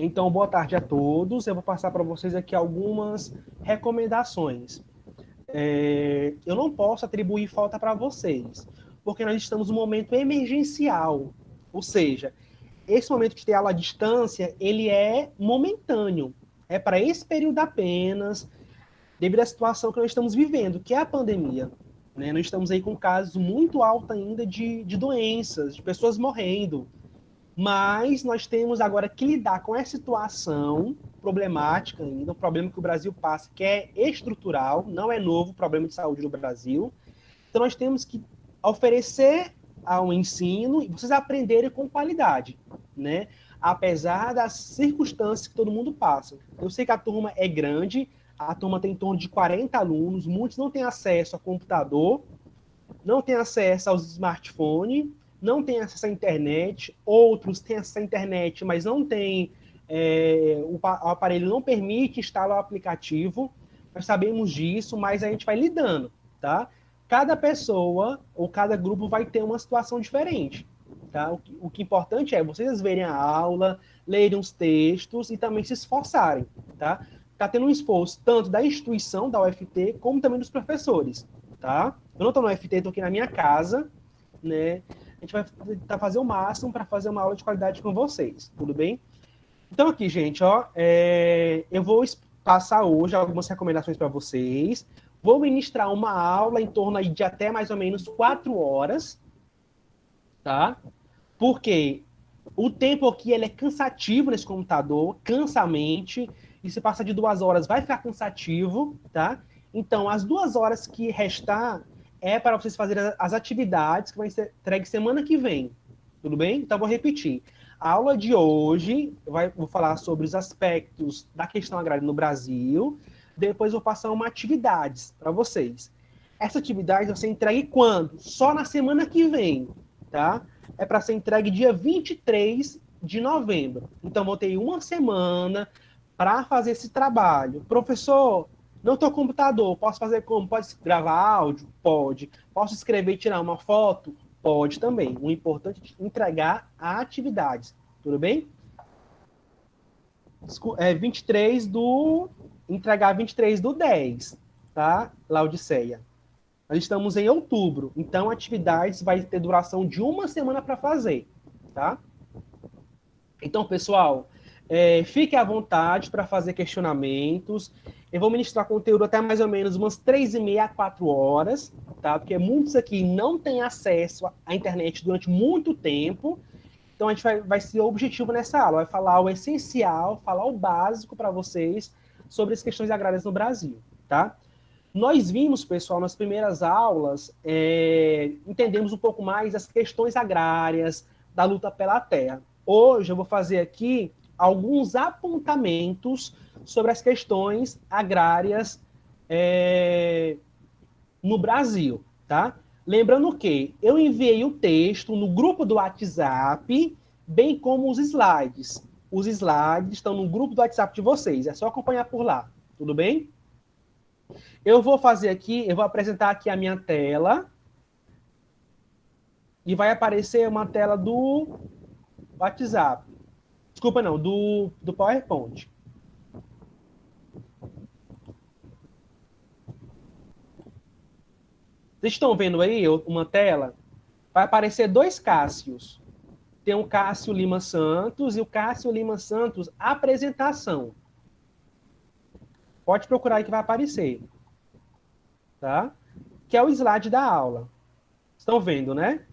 Então, boa tarde a todos. Eu vou passar para vocês aqui algumas recomendações. Eu não posso atribuir falta para vocês, porque nós estamos num momento emergencial. Ou seja, esse momento de ter aula à distância, ele é momentâneo. É para esse período apenas, devido à situação que nós estamos vivendo, que é a pandemia. Né? Nós estamos aí com casos muito altos ainda de doenças, de pessoas morrendo. Mas nós temos agora que lidar com essa situação problemática ainda, um problema que o Brasil passa, que é estrutural, não é novo o problema de saúde no Brasil. Então nós temos que oferecer ao ensino e vocês aprenderem com qualidade, né? Apesar das circunstâncias que todo mundo passa. Eu sei que a turma é grande, a turma tem em torno de 40 alunos, muitos não têm acesso a computador, não têm acesso aos smartphones, não têm acesso à internet, outros têm acesso à internet, mas não têm, o aparelho não permite instalar o aplicativo, nós sabemos disso, mas a gente vai lidando, tá? Cada pessoa ou cada grupo vai ter uma situação diferente, tá? O que é importante é vocês verem a aula, lerem os textos e também se esforçarem, tá? Tá tendo um esforço tanto da instituição, da UFT, como também dos professores, tá? Eu não estou no UFT, estou aqui na minha casa, né? A gente vai tentar fazer o máximo para fazer uma aula de qualidade com vocês, tudo bem? Então aqui, gente, ó, eu vou passar hoje algumas recomendações para vocês. Vou ministrar uma aula em torno aí de até mais ou menos 4 horas, tá? Porque o tempo aqui ele é cansativo nesse computador, cansa a mente, e se passar de 2 horas vai ficar cansativo, tá? Então, as 2 horas que restar é para vocês fazerem as atividades que vai ser entregue semana que vem, tudo bem? Então, vou repetir. A aula de hoje, vou falar sobre os aspectos da questão agrária no Brasil, depois vou passar uma atividades para vocês. Essa atividade vai ser entregue quando? Só na semana que vem, tá? É para ser entregue dia 23 de novembro. Então, vou ter uma semana para fazer esse trabalho. Professor, não estou com computador, posso fazer como? Pode gravar áudio? Pode. Posso escrever e tirar uma foto? Pode também. O importante é entregar atividades. Tudo bem? 23 do... Entregar 23 do 10, tá? Laodiceia. Nós estamos em outubro, então atividades vai ter duração de uma semana para fazer, tá? Então, pessoal, fique à vontade para fazer questionamentos. Eu vou ministrar conteúdo até mais ou menos umas 3h30 a 4 horas, tá? Porque muitos aqui não têm acesso à internet durante muito tempo. Então, a gente vai ser objetivo nessa aula. Vai falar o essencial, falar o básico para vocês sobre as questões agrárias no Brasil, tá? Nós vimos, pessoal, nas primeiras aulas, entendemos um pouco mais as questões agrárias, da luta pela terra. Hoje eu vou fazer aqui alguns apontamentos sobre as questões agrárias no Brasil, tá? Lembrando que eu enviei o texto no grupo do WhatsApp, bem como os slides. Os slides estão no grupo do WhatsApp de vocês, é só acompanhar por lá, tudo bem? Eu vou fazer aqui, eu vou apresentar aqui a minha tela, e vai aparecer uma tela do WhatsApp. Desculpa, não, do PowerPoint. Vocês estão vendo aí uma tela? Vai aparecer 2 Cássios. Tem o Cássio Lima Santos e o Cássio Lima Santos apresentação. Pode procurar aí que vai aparecer. Tá? Que é o slide da aula. Estão vendo, né?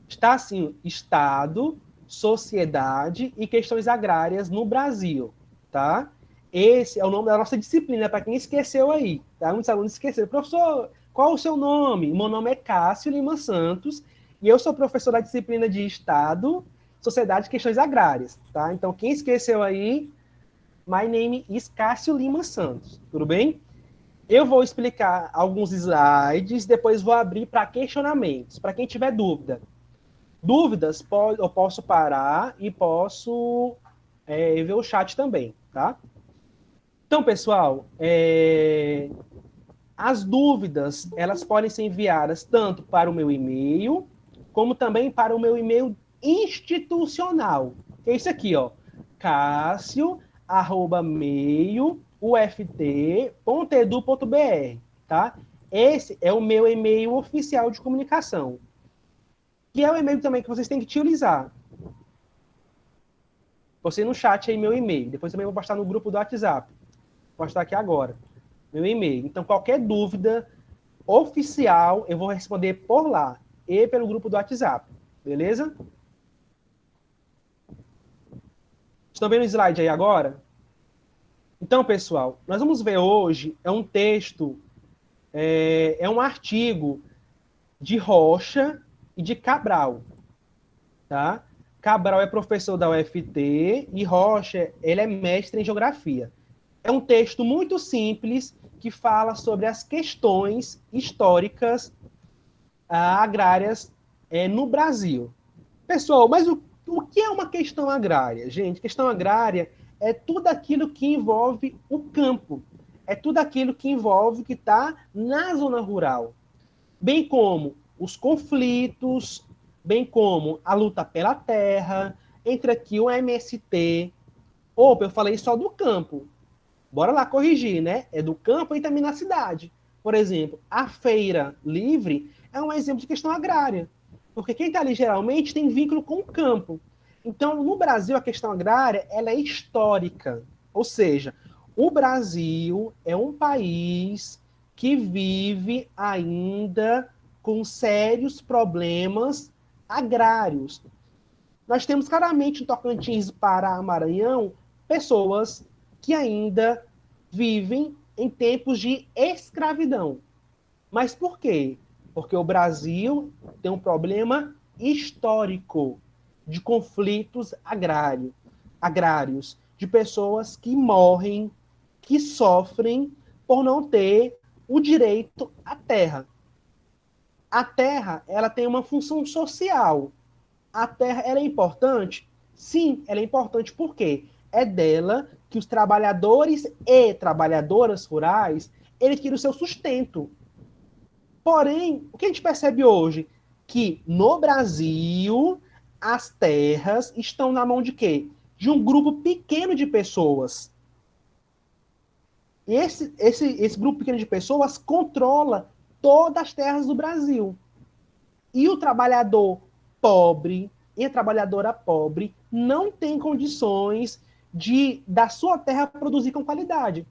Está assim, Estado, sociedade e questões agrárias no Brasil, tá? Esse é o nome da nossa disciplina, para quem esqueceu aí, tá? Muitos alunos esqueceram. Professor, qual o seu nome? Meu nome é Cássio Lima Santos e eu sou professor da disciplina de Estado, Sociedade e Questões Agrárias, tá? Então, quem esqueceu aí, my name is Cássio Lima Santos, tudo bem? Eu vou explicar alguns slides, depois vou abrir para questionamentos, para quem tiver dúvida. Dúvidas, eu posso parar e posso ver o chat também, tá? Então, pessoal, as dúvidas, elas podem ser enviadas tanto para o meu e-mail, como também para o meu e-mail institucional, que é isso aqui, ó, cassio@meio.uft.edu.br, tá? Esse é o meu e-mail oficial de comunicação, que é o e-mail também que vocês têm que utilizar. Você no chat aí meu e-mail. Depois também vou postar no grupo do WhatsApp. Vou postar aqui agora. Meu e-mail. Então, qualquer dúvida oficial, eu vou responder por lá. E pelo grupo do WhatsApp. Beleza? Estão vendo o slide aí agora? Então, pessoal, nós vamos ver hoje, é um texto, é um artigo de Rocha e de Cabral, tá? Cabral é professor da UFT e Rocha, ele é mestre em geografia. É um texto muito simples que fala sobre as questões históricas agrárias no Brasil. Pessoal, mas o que é uma questão agrária? Gente, questão agrária é tudo aquilo que envolve o campo. É tudo aquilo que envolve que está na zona rural. Bem como os conflitos, bem como a luta pela terra, entre aqui o MST. Opa, eu falei só do campo. Bora lá corrigir, né? É do campo e também na cidade. Por exemplo, a feira livre é um exemplo de questão agrária. Porque quem está ali geralmente tem vínculo com o campo. Então, no Brasil, a questão agrária ela é histórica. Ou seja, o Brasil é um país que vive ainda com sérios problemas agrários. Nós temos claramente em Tocantins, Pará, Maranhão, pessoas que ainda vivem em tempos de escravidão. Mas por quê? Porque o Brasil tem um problema histórico de conflitos agrários, de pessoas que morrem, que sofrem por não ter o direito à terra. A terra, ela tem uma função social. A terra, ela é importante? Sim, ela é importante. Por quê? É dela que os trabalhadores e trabalhadoras rurais, eles tiram o seu sustento. Porém, o que a gente percebe hoje? Que no Brasil, as terras estão na mão de quê? De um grupo pequeno de pessoas. E esse grupo pequeno de pessoas controla todas as terras do Brasil. E o trabalhador pobre e a trabalhadora pobre não tem condições de, da sua terra, produzir com qualidade.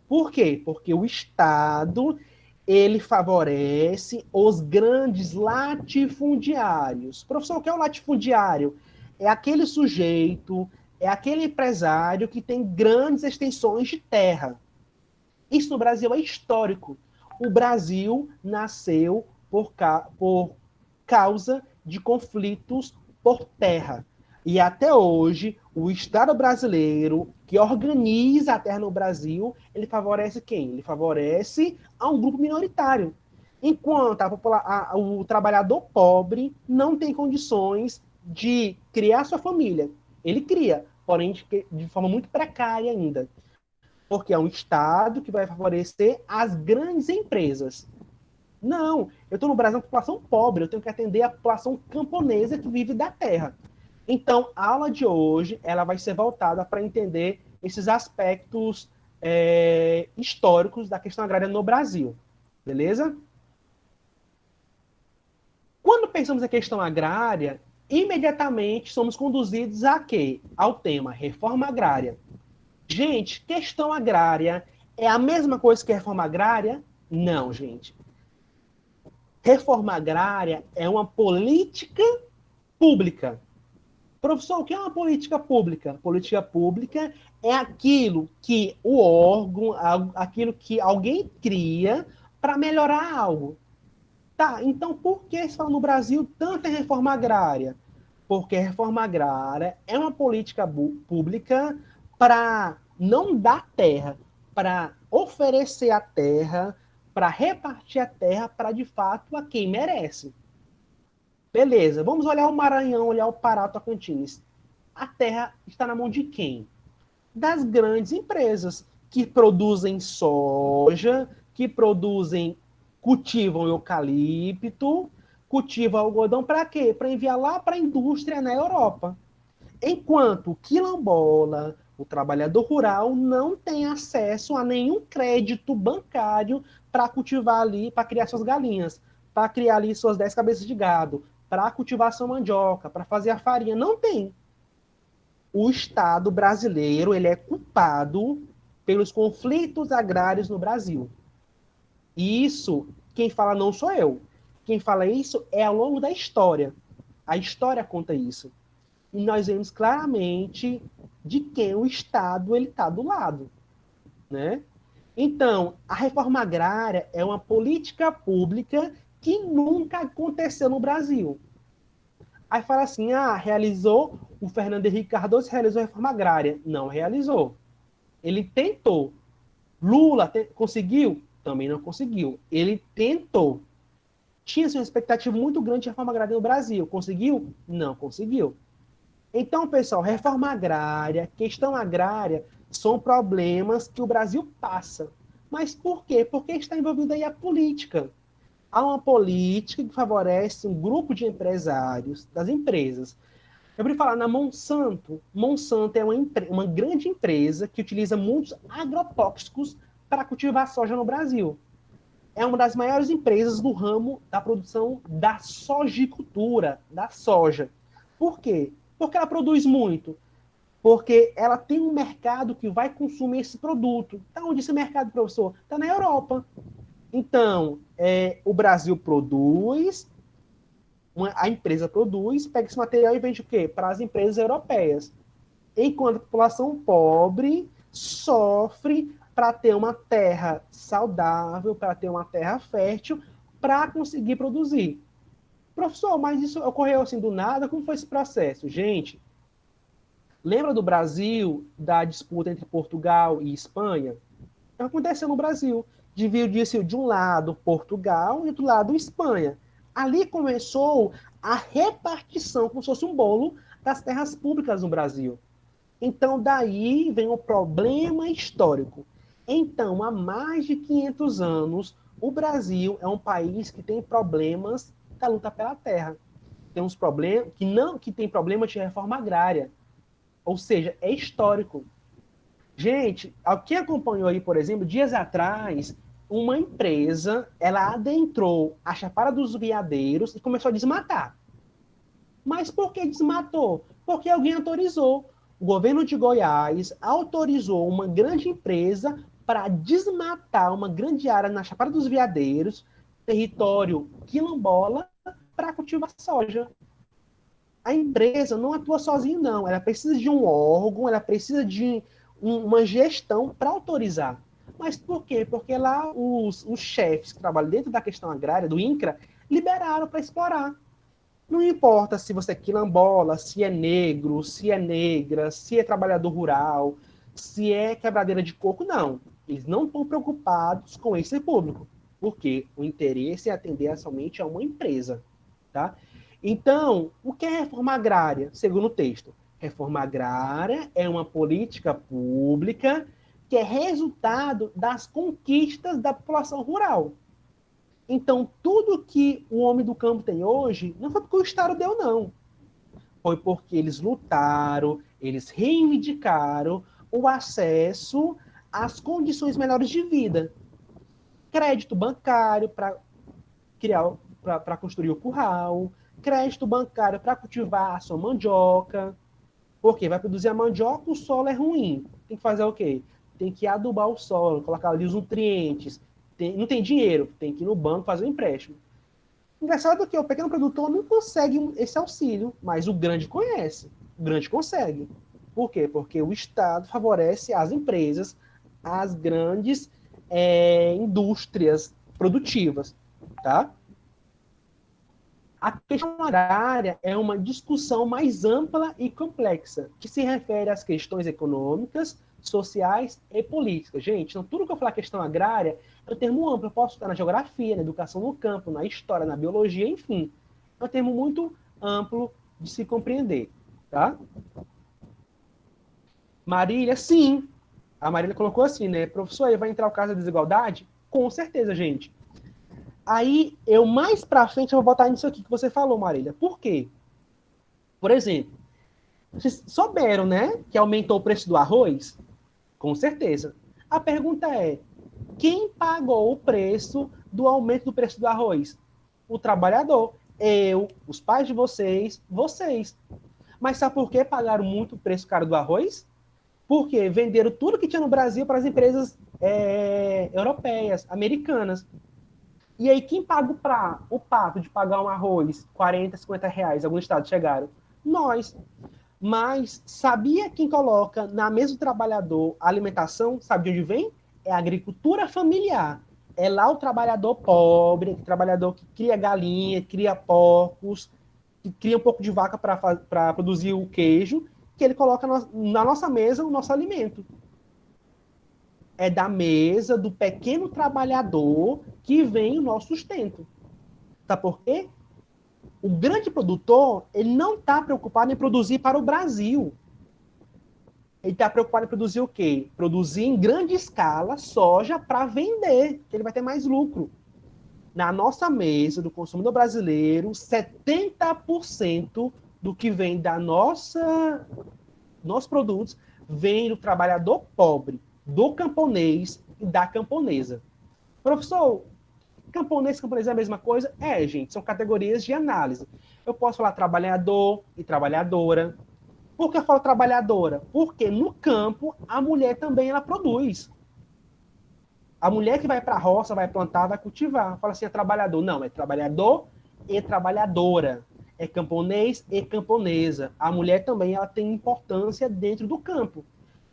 Por quê? Porque o Estado ele favorece os grandes latifundiários. Professor, o que é o latifundiário? É aquele sujeito, é aquele empresário que tem grandes extensões de terra. Isso no Brasil é histórico. O Brasil nasceu por causa de conflitos por terra. E até hoje, o Estado brasileiro, que organiza a terra no Brasil, ele favorece quem? Ele favorece a um grupo minoritário. Enquanto o trabalhador pobre não tem condições de criar sua família. Ele cria, porém de forma muito precária ainda. Porque é um Estado que vai favorecer as grandes empresas. Não, eu estou no Brasil, uma população pobre, eu tenho que atender a população camponesa que vive da terra. Então, a aula de hoje ela vai ser voltada para entender esses aspectos históricos da questão agrária no Brasil. Beleza? Quando pensamos em questão agrária, imediatamente somos conduzidos a quê? Ao tema reforma agrária. Gente, questão agrária é a mesma coisa que reforma agrária? Não, gente. Reforma agrária é uma política pública. Professor, o que é uma política pública? Política pública é aquilo que o órgão, aquilo que alguém cria para melhorar algo. Tá, então por que se fala no Brasil tanto em reforma agrária? Porque a reforma agrária é uma política pública para não dar terra, para oferecer a terra, para repartir a terra para, de fato, a quem merece. Beleza, vamos olhar o Maranhão, olhar o Pará, Tocantins. A terra está na mão de quem? Das grandes empresas que produzem soja, que cultivam eucalipto, cultivam algodão para quê? Para enviar lá para a indústria na Europa. Enquanto o quilombola, o trabalhador rural, não tem acesso a nenhum crédito bancário para cultivar ali, para criar suas galinhas, para criar ali suas 10 cabeças de gado, para cultivar sua mandioca, para fazer a farinha. Não tem. O Estado brasileiro ele é culpado pelos conflitos agrários no Brasil. E isso, quem fala não sou eu. Quem fala isso é ao longo da história. A história conta isso. E nós vemos claramente de quem o Estado ele está do lado, né? Então, a reforma agrária é uma política pública que nunca aconteceu no Brasil. Aí fala assim, realizou, o Fernando Henrique Cardoso realizou a reforma agrária. Não realizou. Ele tentou. Lula conseguiu? Também não conseguiu. Ele tentou. Tinha-se uma expectativa muito grande de reforma agrária no Brasil. Conseguiu? Não conseguiu. Então, pessoal, reforma agrária, questão agrária, são problemas que o Brasil passa. Mas por quê? Porque está envolvida aí a política. Há uma política que favorece um grupo de empresários, das empresas. Eu vou falar na Monsanto. Monsanto é uma grande empresa que utiliza muitos agrotóxicos para cultivar soja no Brasil. É uma das maiores empresas do ramo da produção da sojicultura, da soja. Por quê? Porque ela produz muito. Porque ela tem um mercado que vai consumir esse produto. Está onde esse mercado, professor? Está na Europa. Então, o Brasil produz, a empresa produz, pega esse material e vende o quê? Para as empresas europeias. Enquanto a população pobre sofre para ter uma terra saudável, para ter uma terra fértil, para conseguir produzir. Professor, mas isso ocorreu assim do nada? Como foi esse processo? Gente, lembra do Brasil, da disputa entre Portugal e Espanha? Aconteceu no Brasil. Dividiu-se de um lado Portugal e do lado Espanha. Ali começou a repartição, como se fosse um bolo, das terras públicas no Brasil. Então, daí vem o problema histórico. Então, há mais de 500 anos, o Brasil é um país que tem problemas da luta pela terra. Tem uns problemas que tem problema de reforma agrária. Ou seja, é histórico. Gente, quem acompanhou aí, por exemplo, dias atrás, uma empresa, ela adentrou a Chapada dos Veadeiros e começou a desmatar. Mas por que desmatou? Porque alguém autorizou. O governo de Goiás autorizou uma grande empresa para desmatar uma grande área na Chapada dos Veadeiros, território quilombola, para cultivar soja. A empresa não atua sozinha, não. Ela precisa de um órgão, ela precisa de uma gestão para autorizar. Mas por quê? Porque lá os chefes que trabalham dentro da questão agrária, do INCRA, liberaram para explorar. Não importa se você é quilombola, se é negro, se é negra, se é trabalhador rural, se é quebradeira de coco, não. Eles não estão preocupados com esse público, porque o interesse é atender somente a uma empresa, tá? Então, o que é reforma agrária, segundo o texto? Reforma agrária é uma política pública que é resultado das conquistas da população rural. Então, tudo que o homem do campo tem hoje, não foi porque o Estado deu, não. Foi porque eles lutaram, eles reivindicaram o acesso às condições melhores de vida. Crédito bancário para criar, para construir o curral, crédito bancário para cultivar a sua mandioca, porque vai produzir a mandioca, o solo é ruim. Tem que fazer o quê? Tem que adubar o solo, colocar ali os nutrientes. Não tem dinheiro, tem que ir no banco fazer um empréstimo. Engraçado que o pequeno produtor não consegue esse auxílio, mas o grande conhece. O grande consegue. Por quê? Porque o Estado favorece as empresas, as grandes indústrias produtivas. Tá? A questão agrária é uma discussão mais ampla e complexa, que se refere às questões econômicas, sociais e políticas. Gente, então, tudo que eu falar questão agrária é um termo amplo. Eu posso estar na geografia, na educação no campo, na história, na biologia, enfim. É um termo muito amplo de se compreender. Tá? Marília, sim. A Marília colocou assim, né? Professor, aí vai entrar o caso da desigualdade? Com certeza, gente. Aí, eu mais pra frente, eu vou botar nisso aqui que você falou, Marília. Por quê? Por exemplo, Vocês souberam, né, que aumentou o preço do arroz? Com certeza. A pergunta é, quem pagou o preço do aumento do preço do arroz? O trabalhador. Eu, os pais de vocês, vocês. Mas sabe por que pagaram muito o preço caro do arroz? Porque venderam tudo que tinha no Brasil para as empresas europeias, americanas. E aí, quem paga o pato de pagar um arroz, 40, 50 reais, alguns estados chegaram? Nós. Mas sabia quem coloca na mesa do trabalhador a alimentação? Sabe de onde vem? É a agricultura familiar. É lá o trabalhador pobre, o trabalhador que cria galinha, cria porcos, que cria um pouco de vaca para produzir o queijo, que ele coloca na nossa mesa o nosso alimento. É da mesa do pequeno trabalhador que vem o nosso sustento. Sabe por quê? O grande produtor, ele não está preocupado em produzir para o Brasil. Ele está preocupado em produzir o quê? Produzir em grande escala soja para vender, que ele vai ter mais lucro. Na nossa mesa do consumidor brasileiro, 70% do que vem da nossos produtos vem do trabalhador pobre, do camponês e da camponesa. Professor, camponês e camponesa é a mesma coisa? É, gente, são categorias de análise. Eu posso falar trabalhador e trabalhadora. Por que eu falo trabalhadora? Porque no campo, a mulher também ela produz. A mulher que vai para a roça, vai plantar, vai cultivar. Fala assim, é trabalhador. Não, é trabalhador e trabalhadora. É camponês e camponesa. A mulher também ela tem importância dentro do campo.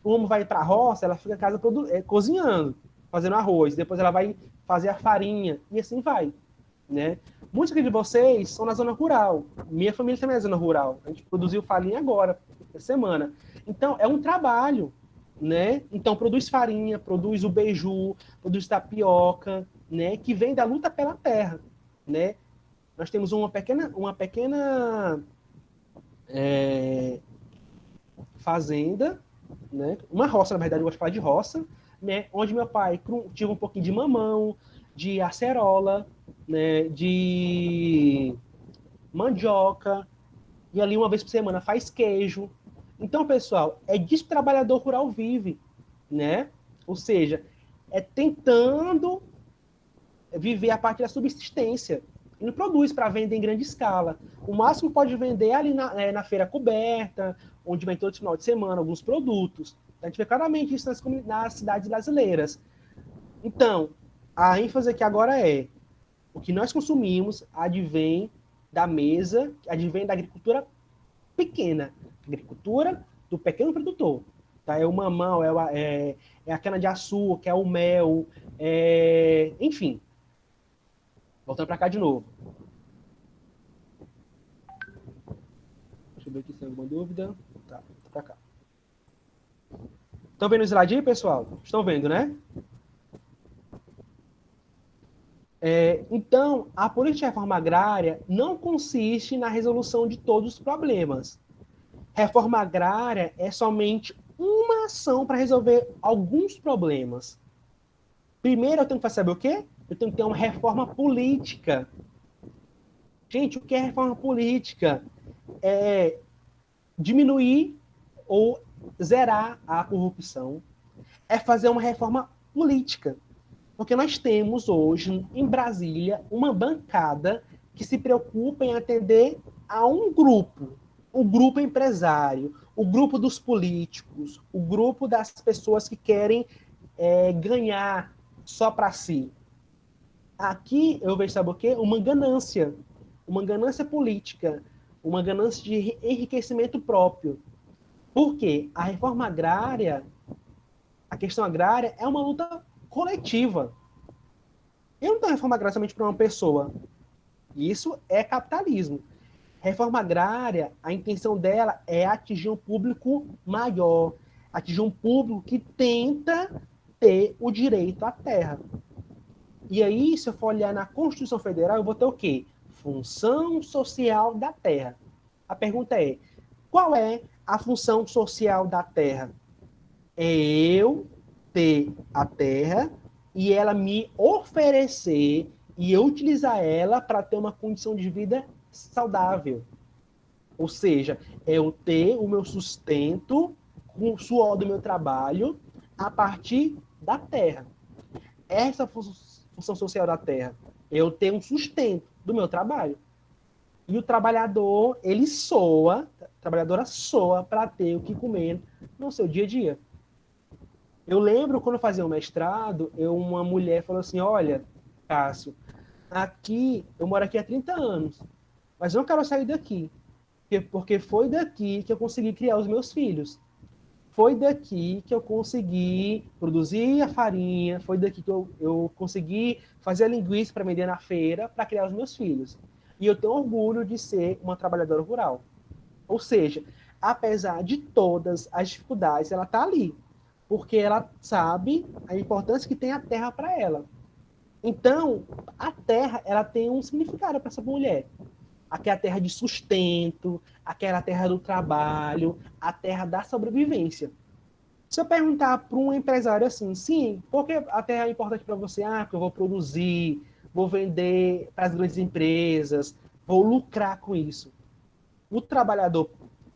O homem vai para a roça, ela fica em casa cozinhando, fazendo arroz. Depois ela vai fazer a farinha e assim vai. Né? Muitos aqui de vocês são na zona rural. Minha família também é zona rural. A gente produziu farinha agora, essa semana. Então, é um trabalho, né? Então, produz farinha, produz o beiju, produz tapioca, né? Que vem da luta pela terra, né? Nós temos uma pequena fazenda, né? Uma roça, na verdade, eu gosto de falar de roça, né? Onde meu pai cultiva um pouquinho de mamão, de acerola, né? De mandioca, e ali uma vez por semana faz queijo. Então, pessoal, é disso que o trabalhador rural vive, né? Ou seja, é tentando viver a partir da subsistência. Ele não produz para vender em grande escala. O máximo pode vender ali na feira coberta, onde vem todo final de semana alguns produtos. A gente vê claramente isso nas cidades brasileiras. Então, a ênfase aqui agora é o que nós consumimos advém da mesa, advém da agricultura pequena, agricultura do pequeno produtor. Tá? É o mamão, é a cana-de-açúcar, é o mel, enfim. Voltando para cá de novo. Deixa eu ver aqui se tem alguma dúvida. Tá, para cá. Estão vendo o slide aí, pessoal? Estão vendo, né? Então, a política de reforma agrária não consiste na resolução de todos os problemas. Reforma agrária é somente uma ação para resolver alguns problemas. Primeiro, eu tenho que saber o quê? Eu tenho que ter uma reforma política. Gente, o que é reforma política? É diminuir ou zerar a corrupção. É fazer uma reforma política. Porque nós temos hoje, em Brasília, uma bancada que se preocupa em atender a um grupo. O grupo empresário, o grupo dos políticos, o grupo das pessoas que querem ganhar só para si. Aqui eu vejo, sabe o quê? Uma ganância política, uma ganância de enriquecimento próprio. Por quê? A reforma agrária, a questão agrária é uma luta coletiva. Eu não tenho reforma agrária somente para uma pessoa. Isso é capitalismo. Reforma agrária, a intenção dela é atingir um público maior, atingir um público que tenta ter o direito à terra. E aí, se eu for olhar na Constituição Federal, eu vou ter o quê? Função social da terra. A pergunta é, qual é a função social da terra? É eu ter a terra e ela me oferecer e eu utilizar ela para ter uma condição de vida saudável. Ou seja, é eu ter o meu sustento com o suor do meu trabalho a partir da terra. Essa é a função social da terra. Eu ter um sustento do meu trabalho. E o trabalhador, ele soa, a trabalhadora soa para ter o que comer no seu dia a dia. Eu lembro quando eu fazia o mestrado, uma mulher falou assim: olha, Cássio, aqui, eu moro aqui há 30 anos, mas eu não quero sair daqui, porque foi daqui que eu consegui criar os meus filhos. Foi daqui que eu consegui produzir a farinha, foi daqui que eu consegui fazer a linguiça para vender na feira para criar os meus filhos. E eu tenho orgulho de ser uma trabalhadora rural. Ou seja, apesar de todas as dificuldades, ela está ali, porque ela sabe a importância que tem a terra para ela. Então, a terra, ela tem um significado para essa mulher. Aquela terra de sustento, aquela terra do trabalho, a terra da sobrevivência. Se eu perguntar para um empresário assim, sim, por que a terra é importante para você? Ah, porque eu vou produzir, vou vender para as grandes empresas, vou lucrar com isso. O trabalhador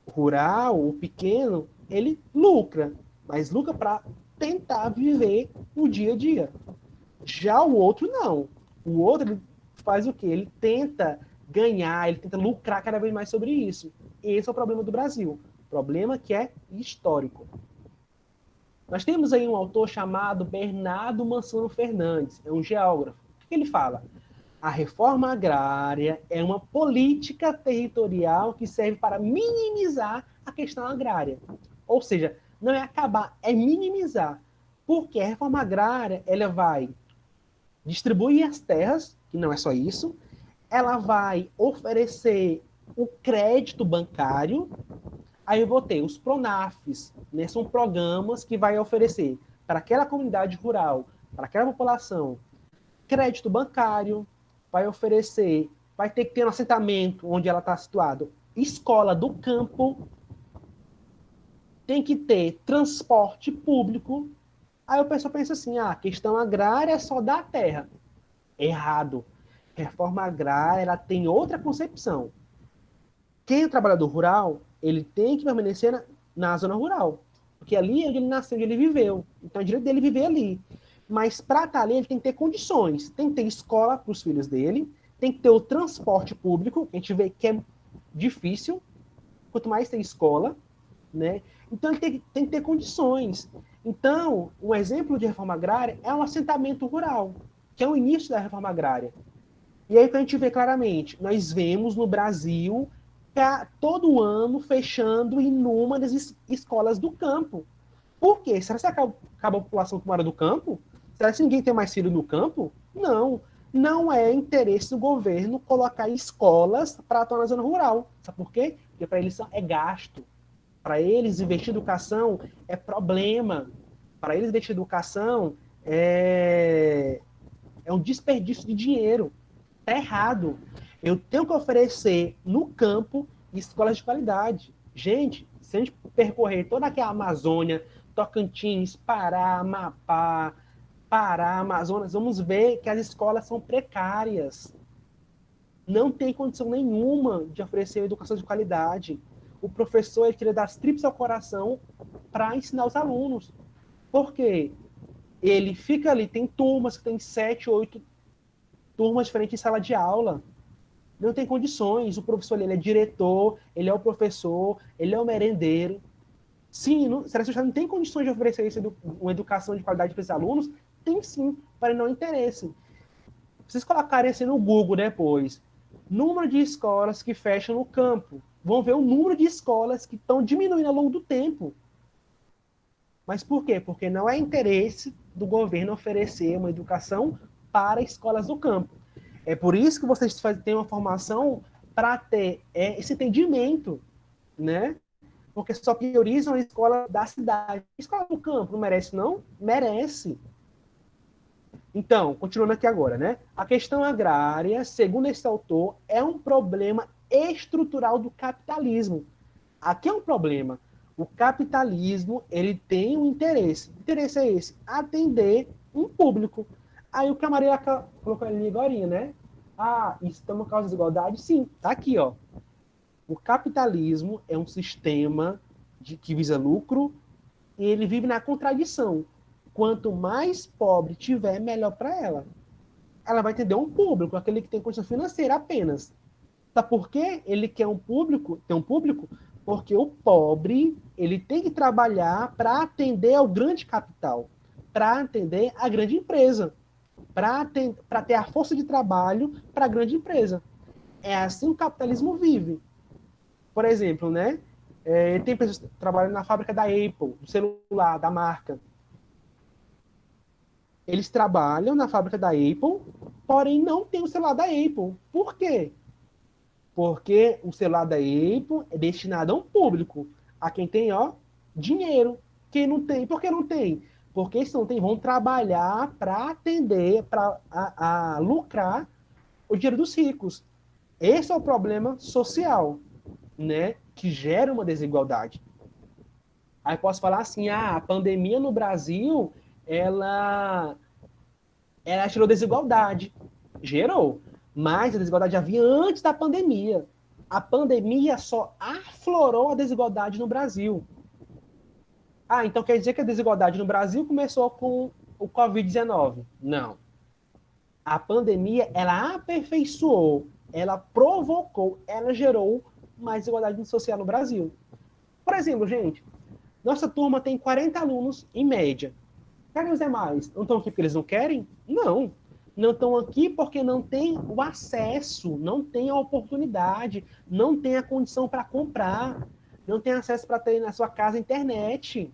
rural, o pequeno, ele lucra, mas lucra para tentar viver o dia a dia. Já o outro, não. O outro, ele faz o quê? Ele tenta ganhar, ele tenta lucrar cada vez mais sobre isso. Esse é o problema do Brasil. Problema que é histórico. Nós temos aí um autor chamado Bernardo Mansano Fernandes, é um geógrafo. O que ele fala? A reforma agrária é uma política territorial que serve para minimizar a questão agrária. Ou seja, não é acabar, é minimizar. Porque a reforma agrária, ela vai distribuir as terras, que não é só isso, ela vai oferecer o crédito bancário. Aí eu vou ter os PRONAFs, né? São programas que vai oferecer para aquela comunidade rural, para aquela população, crédito bancário, vai oferecer, vai ter que ter um assentamento onde ela está situado, escola do campo, tem que ter transporte público. Aí o pessoal pensa assim, a questão agrária é só da terra. Errado. Reforma agrária, ela tem outra concepção. Quem é trabalhador rural, ele tem que permanecer na zona rural. Porque ali é onde ele nasceu, onde ele viveu. Então é direito dele viver ali. Mas para estar ali, ele tem que ter condições. Tem que ter escola para os filhos dele, tem que ter o transporte público, que a gente vê que é difícil, quanto mais tem escola, né? Então ele tem que ter condições. Então, um exemplo de reforma agrária é um assentamento rural, que é o início da reforma agrária. E aí que a gente vê claramente, nós vemos no Brasil todo ano fechando inúmeras escolas do campo. Por quê? Será que acaba a população que mora do campo? Será que ninguém tem mais filho no campo? Não. Não é interesse do governo colocar escolas para atuar na zona rural. Sabe por quê? Porque para eles é gasto. Para eles, investir em educação é problema. Para eles, investir em educação é um desperdício de dinheiro. Está errado. Eu tenho que oferecer no campo escolas de qualidade. Gente, se a gente percorrer toda aquela Amazônia, Tocantins, Pará, Amapá, Pará, Amazonas, vamos ver que as escolas são precárias. Não tem condição nenhuma de oferecer educação de qualidade. O professor ele tira das tripas ao coração para ensinar os alunos. Por quê? Ele fica ali, tem turmas que tem 7, 8 turmas diferentes em sala de aula. Não tem condições. O professor ele é diretor, ele é o professor, ele é o merendeiro. Sim, será que você não tem condições de oferecer isso, uma educação de qualidade para os alunos? Tem sim, para não interesse. Vocês colocarem assim no Google depois, número de escolas que fecham no campo, vão ver o número de escolas que estão diminuindo ao longo do tempo. Mas por quê? Porque não é interesse do governo oferecer uma educação para escolas do campo. É por isso que vocês têm uma formação para ter esse entendimento, né? Porque só priorizam a escola da cidade. A escola do campo não merece, não? Merece. Então, continuando aqui agora, né? A questão agrária, segundo esse autor, é um problema estrutural do capitalismo. Aqui é um problema. O capitalismo, ele tem um interesse. O interesse é esse, atender um público. Aí o que a Maria colocou ali agora, né? Ah, isso tem uma causa de desigualdade? Sim, tá aqui, ó. O capitalismo é um sistema que visa lucro e ele vive na contradição. Quanto mais pobre tiver, melhor para ela. Ela vai atender um público, aquele que tem condição financeira apenas. Sabe por quê? Ele quer ter um público, porque o pobre ele tem que trabalhar para atender ao grande capital, para atender a grande empresa, para ter a força de trabalho para a grande empresa. É assim que o capitalismo vive. Por exemplo, né? Tem pessoas que trabalham na fábrica da Apple, do celular, da marca. Eles trabalham na fábrica da Apple, porém não tem o celular da Apple. Por quê? Porque o celular da Apple é destinado a um público, a quem tem, ó, dinheiro. Quem não tem, por que não tem? Porque se não tem, vão trabalhar para atender, para a lucrar o dinheiro dos ricos. Esse é o problema social, né, que gera uma desigualdade. Aí posso falar assim, a pandemia no Brasil, ela gerou desigualdade. Gerou. Mas a desigualdade havia antes da pandemia. A pandemia só aflorou a desigualdade no Brasil. Ah, então quer dizer que a desigualdade no Brasil começou com o Covid-19? Não. A pandemia, ela aperfeiçoou, ela provocou, ela gerou mais desigualdade social no Brasil. Por exemplo, gente, nossa turma tem 40 alunos em média. Cadê os demais? Não estão aqui porque eles não querem? Não. Não estão aqui porque não tem o acesso, não tem a oportunidade, não tem a condição para comprar, não tem acesso para ter na sua casa internet.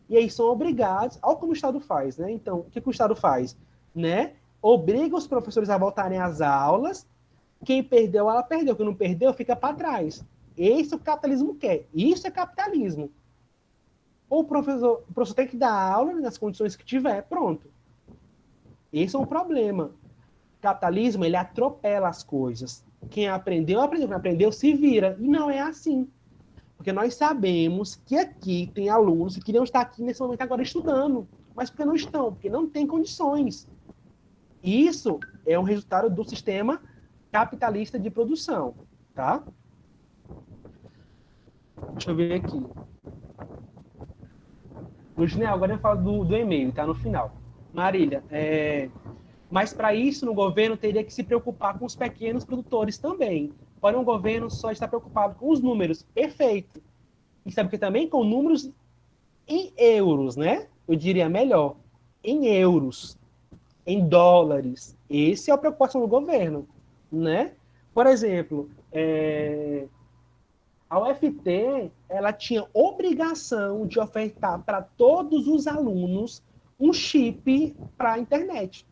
E aí são obrigados, olha como o Estado faz, né? Então, o que o Estado faz? Né? Obriga os professores a voltarem às aulas, quem perdeu, ela perdeu, quem não perdeu, fica para trás. Esse é o capitalismo quer, isso é capitalismo. Ou o professor tem que dar aula nas condições que tiver, pronto. Esse é um problema. O capitalismo, ele atropela as coisas. Quem aprendeu, aprendeu. Quem aprendeu, se vira. E não é assim. Porque nós sabemos que aqui tem alunos que queriam estar aqui nesse momento agora estudando. Mas porque não estão? Porque não tem condições. Isso é um resultado do sistema capitalista de produção. Tá? Deixa eu ver aqui. Luginel, agora eu falo do e-mail, tá? No final. Marília, mas para isso, no governo teria que se preocupar com os pequenos produtores também. Porém, o governo só está preocupado com os números. Perfeito. E sabe que também com números em euros, né? Eu diria melhor. Em euros, em dólares. Esse é a preocupação do governo, né? Por exemplo, a UFT, ela tinha obrigação de ofertar para todos os alunos um chip para a internet.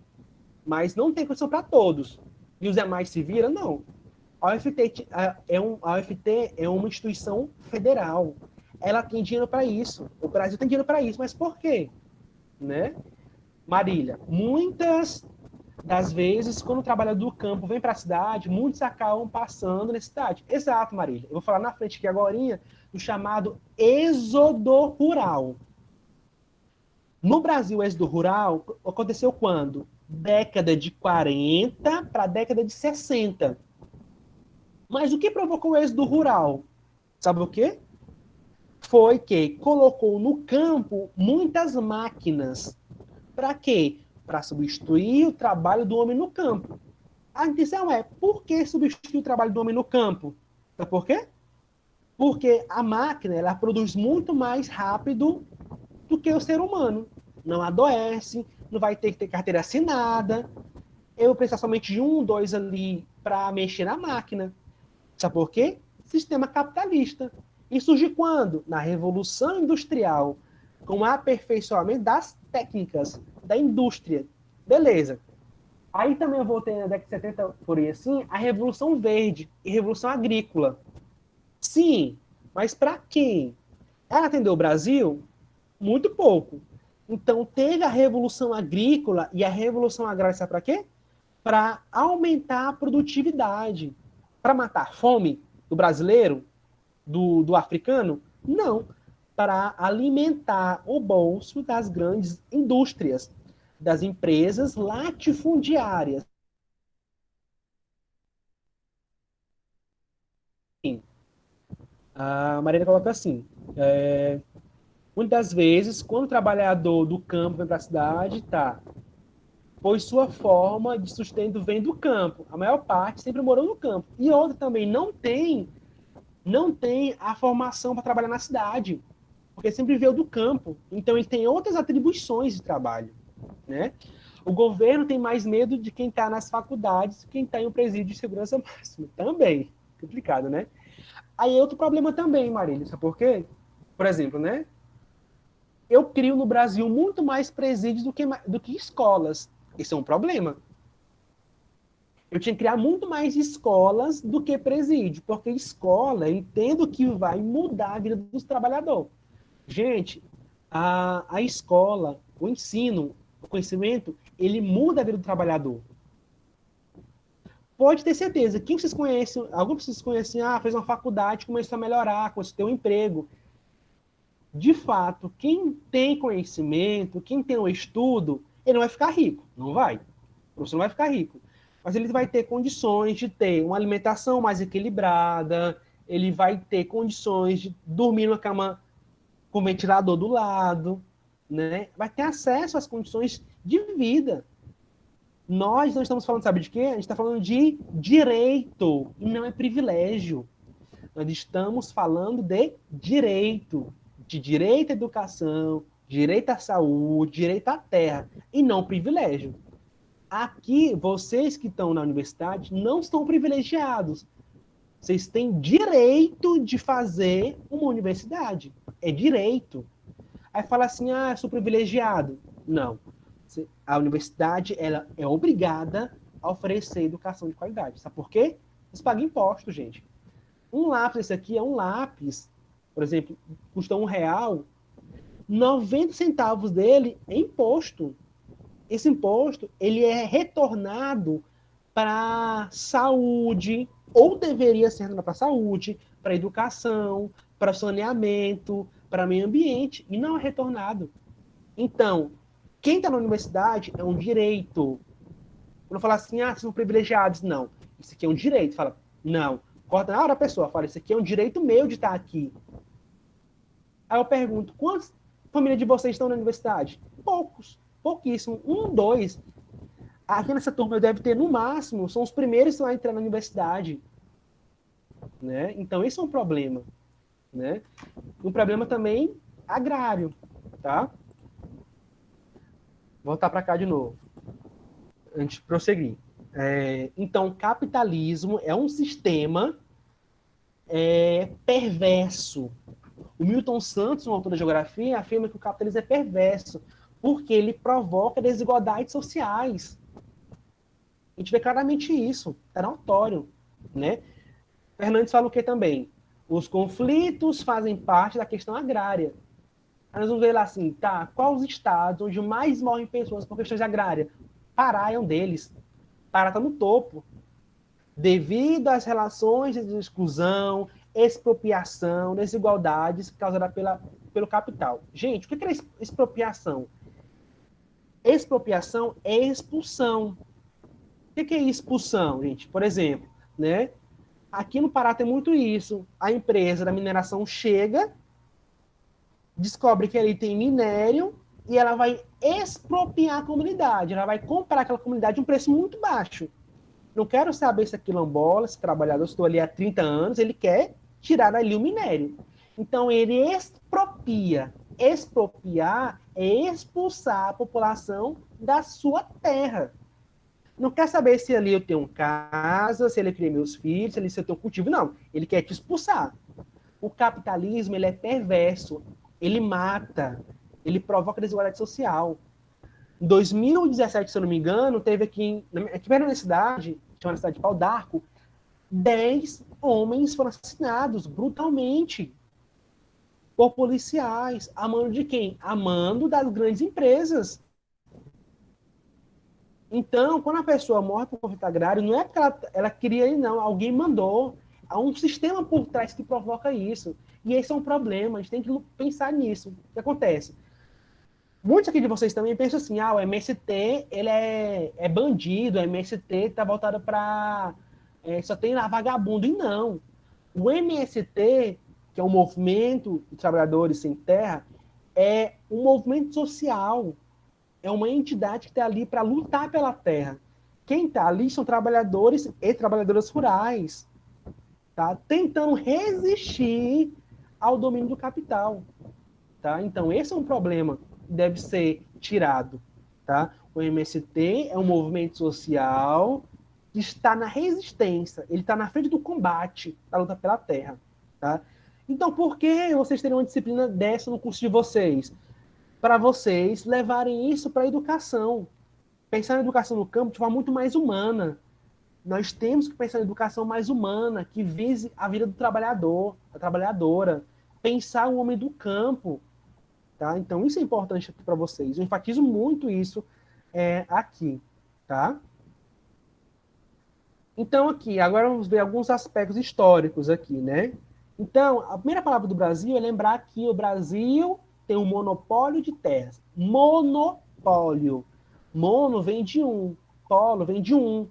Mas não tem condição para todos. E os demais se viram? Não. A UFT é uma instituição federal. Ela tem dinheiro para isso. O Brasil tem dinheiro para isso. Mas por quê? Né? Marília, muitas das vezes, quando o trabalhador do campo vem para a cidade, muitos acabam passando nessa cidade. Exato, Marília. Eu vou falar na frente aqui agora do chamado êxodo rural. No Brasil, o êxodo rural aconteceu quando? Década de 40 para a década de 60. Mas o que provocou o êxodo rural? Sabe o quê? Foi que colocou no campo muitas máquinas. Para quê? Para substituir o trabalho do homem no campo. A intenção é, por que substituir o trabalho do homem no campo? Sabe por quê? Porque a máquina ela produz muito mais rápido do que o ser humano. Não adoece, não vai ter que ter carteira assinada. Eu vou precisar somente de 1, 2 ali para mexer na máquina. Sabe por quê? Sistema capitalista. E surge quando? Na Revolução Industrial, com o aperfeiçoamento das técnicas, da indústria. Beleza. Aí também eu voltei na década de 70, por aí assim, a Revolução Verde e Revolução Agrícola. Sim, mas para quem? Ela atendeu o Brasil? Muito pouco. Então, teve a Revolução Agrícola e a Revolução Agrária, sabe para quê? Para aumentar a produtividade. Para matar a fome do brasileiro, do africano? Não. Para alimentar o bolso das grandes indústrias, das empresas latifundiárias. A Mariana coloca assim, muitas vezes, quando o trabalhador do campo vem para a cidade, pois sua forma de sustento vem do campo. A maior parte sempre morou no campo. E outra também, não tem a formação para trabalhar na cidade, porque sempre veio do campo. Então, ele tem outras atribuições de trabalho, né? O governo tem mais medo de quem está nas faculdades, quem está em um presídio de segurança máxima. Também. Complicado, né? Aí outro problema também, Marília, sabe por quê? Por exemplo, né? Eu crio no Brasil muito mais presídios do que escolas. Isso é um problema. Eu tinha que criar muito mais escolas do que presídio, porque escola, eu entendo que vai mudar a vida dos trabalhadores. Gente, a escola, o ensino, o conhecimento, ele muda a vida do trabalhador. Pode ter certeza. Quem vocês conhecem, alguns vocês conhecem, fez uma faculdade, começou a melhorar, começou a ter um emprego. De fato, quem tem conhecimento, quem tem um estudo, ele não vai ficar rico, não vai. O professor não vai ficar rico. Mas ele vai ter condições de ter uma alimentação mais equilibrada, ele vai ter condições de dormir numa cama com ventilador do lado, né? Vai ter acesso às condições de vida. Nós não estamos falando, sabe de quê? A gente está falando de direito, e não é privilégio. Nós estamos falando de direito, de direito à educação, direito à saúde, direito à terra, e não privilégio. Aqui, vocês que estão na universidade não estão privilegiados. Vocês têm direito de fazer uma universidade. É direito. Aí fala assim, eu sou privilegiado. Não. A universidade ela é obrigada a oferecer educação de qualidade. Sabe por quê? Eles pagam imposto, gente. Um lápis, esse aqui é um lápis, por exemplo, custa R$1, 90 centavos dele é imposto. Esse imposto, ele é retornado para saúde, ou deveria ser retornado para saúde, para educação, para saneamento, para meio ambiente, e não é retornado. Então, quem está na universidade é um direito. Quando fala assim, são privilegiados, não. Isso aqui é um direito. Fala, não. Corta na hora a pessoa, fala, isso aqui é um direito meu de estar aqui. Aí eu pergunto, quantas famílias de vocês estão na universidade? Poucos. Pouquíssimo. 1, 2. Aqui nessa turma deve ter, no máximo, são os primeiros a entrar na universidade. Né? Então, esse é um problema. Né? Um problema também agrário. Tá? Voltar para cá de novo. Antes de prosseguir. Então, capitalismo é um sistema perverso. O Milton Santos, um autor da geografia, afirma que o capitalismo é perverso, porque ele provoca desigualdades sociais. A gente vê claramente isso, é notório. Né? Fernandes fala o que também? Os conflitos fazem parte da questão agrária. Aí nós vamos ver lá assim, quais os estados onde mais morrem pessoas por questões agrárias? Pará é um deles. Pará está no topo. Devido às relações de exclusão, expropriação, desigualdades causadas pelo capital. Gente, o que é expropriação? Expropriação é expulsão. O que é expulsão, gente? Por exemplo, né? Aqui no Pará tem muito isso. A empresa da mineração chega, descobre que ali tem minério e ela vai expropriar a comunidade. Ela vai comprar aquela comunidade a um preço muito baixo. Não quero saber se é quilombola, se é trabalhador, estou ali há 30 anos, ele quer tirar dali o minério. Então, ele expropria. Expropriar é expulsar a população da sua terra. Não quer saber se ali eu tenho casa, se ele cria meus filhos, se eu tenho cultivo. Não, ele quer te expulsar. O capitalismo, ele é perverso. Ele mata. Ele provoca desigualdade social. Em 2017, se eu não me engano, teve aqui perto da cidade, chamada cidade de Pau d'Arco, 10 homens foram assassinados brutalmente por policiais. A mando de quem? A mando das grandes empresas. Então, quando a pessoa morre por conflito agrário, não é porque ela queria ir, não. Alguém mandou. Há um sistema por trás que provoca isso. E esse é um problema. A gente tem que pensar nisso. O que acontece? Muitos aqui de vocês também pensam assim, o MST ele é bandido, o MST está voltado para... só tem lá vagabundo. E não. O MST que é o movimento de trabalhadores sem terra, é um movimento social, é uma entidade que está ali para lutar pela terra. Quem está ali são trabalhadores e trabalhadoras rurais, tá? Tentando resistir ao domínio do capital. Tá? Então, esse é um problema que deve ser tirado. Tá? O MST é um movimento social que está na resistência, ele está na frente do combate da luta pela terra. Tá? Então, por que vocês teriam uma disciplina dessa no curso de vocês? Para vocês levarem isso para a educação. Pensar na educação no campo de forma muito mais humana. Nós temos que pensar em educação mais humana, que vise a vida do trabalhador, da trabalhadora. Pensar o homem do campo. Tá? Então, isso é importante para vocês. Eu enfatizo muito isso aqui. Tá? Então, aqui, agora vamos ver alguns aspectos históricos aqui, né? Então, a primeira palavra do Brasil é lembrar que o Brasil tem um monopólio de terras. Monopólio. Mono vem de um, polo vem de um.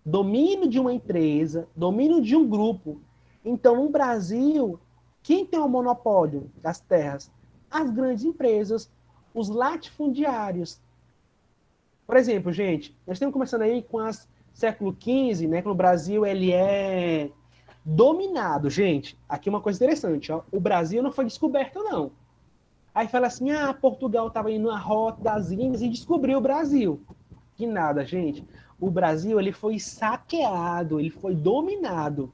Domínio de uma empresa, domínio de um grupo. Então, no Brasil, quem tem o monopólio das terras? As grandes empresas, os latifundiários. Por exemplo, gente, nós estamos começando aí com o século XV, né, que no Brasil ele é dominado. Gente, aqui uma coisa interessante, ó, o Brasil não foi descoberto, não. Aí fala assim, Portugal estava indo na rota das Índias e descobriu o Brasil. Que nada, gente. O Brasil ele foi saqueado, ele foi dominado.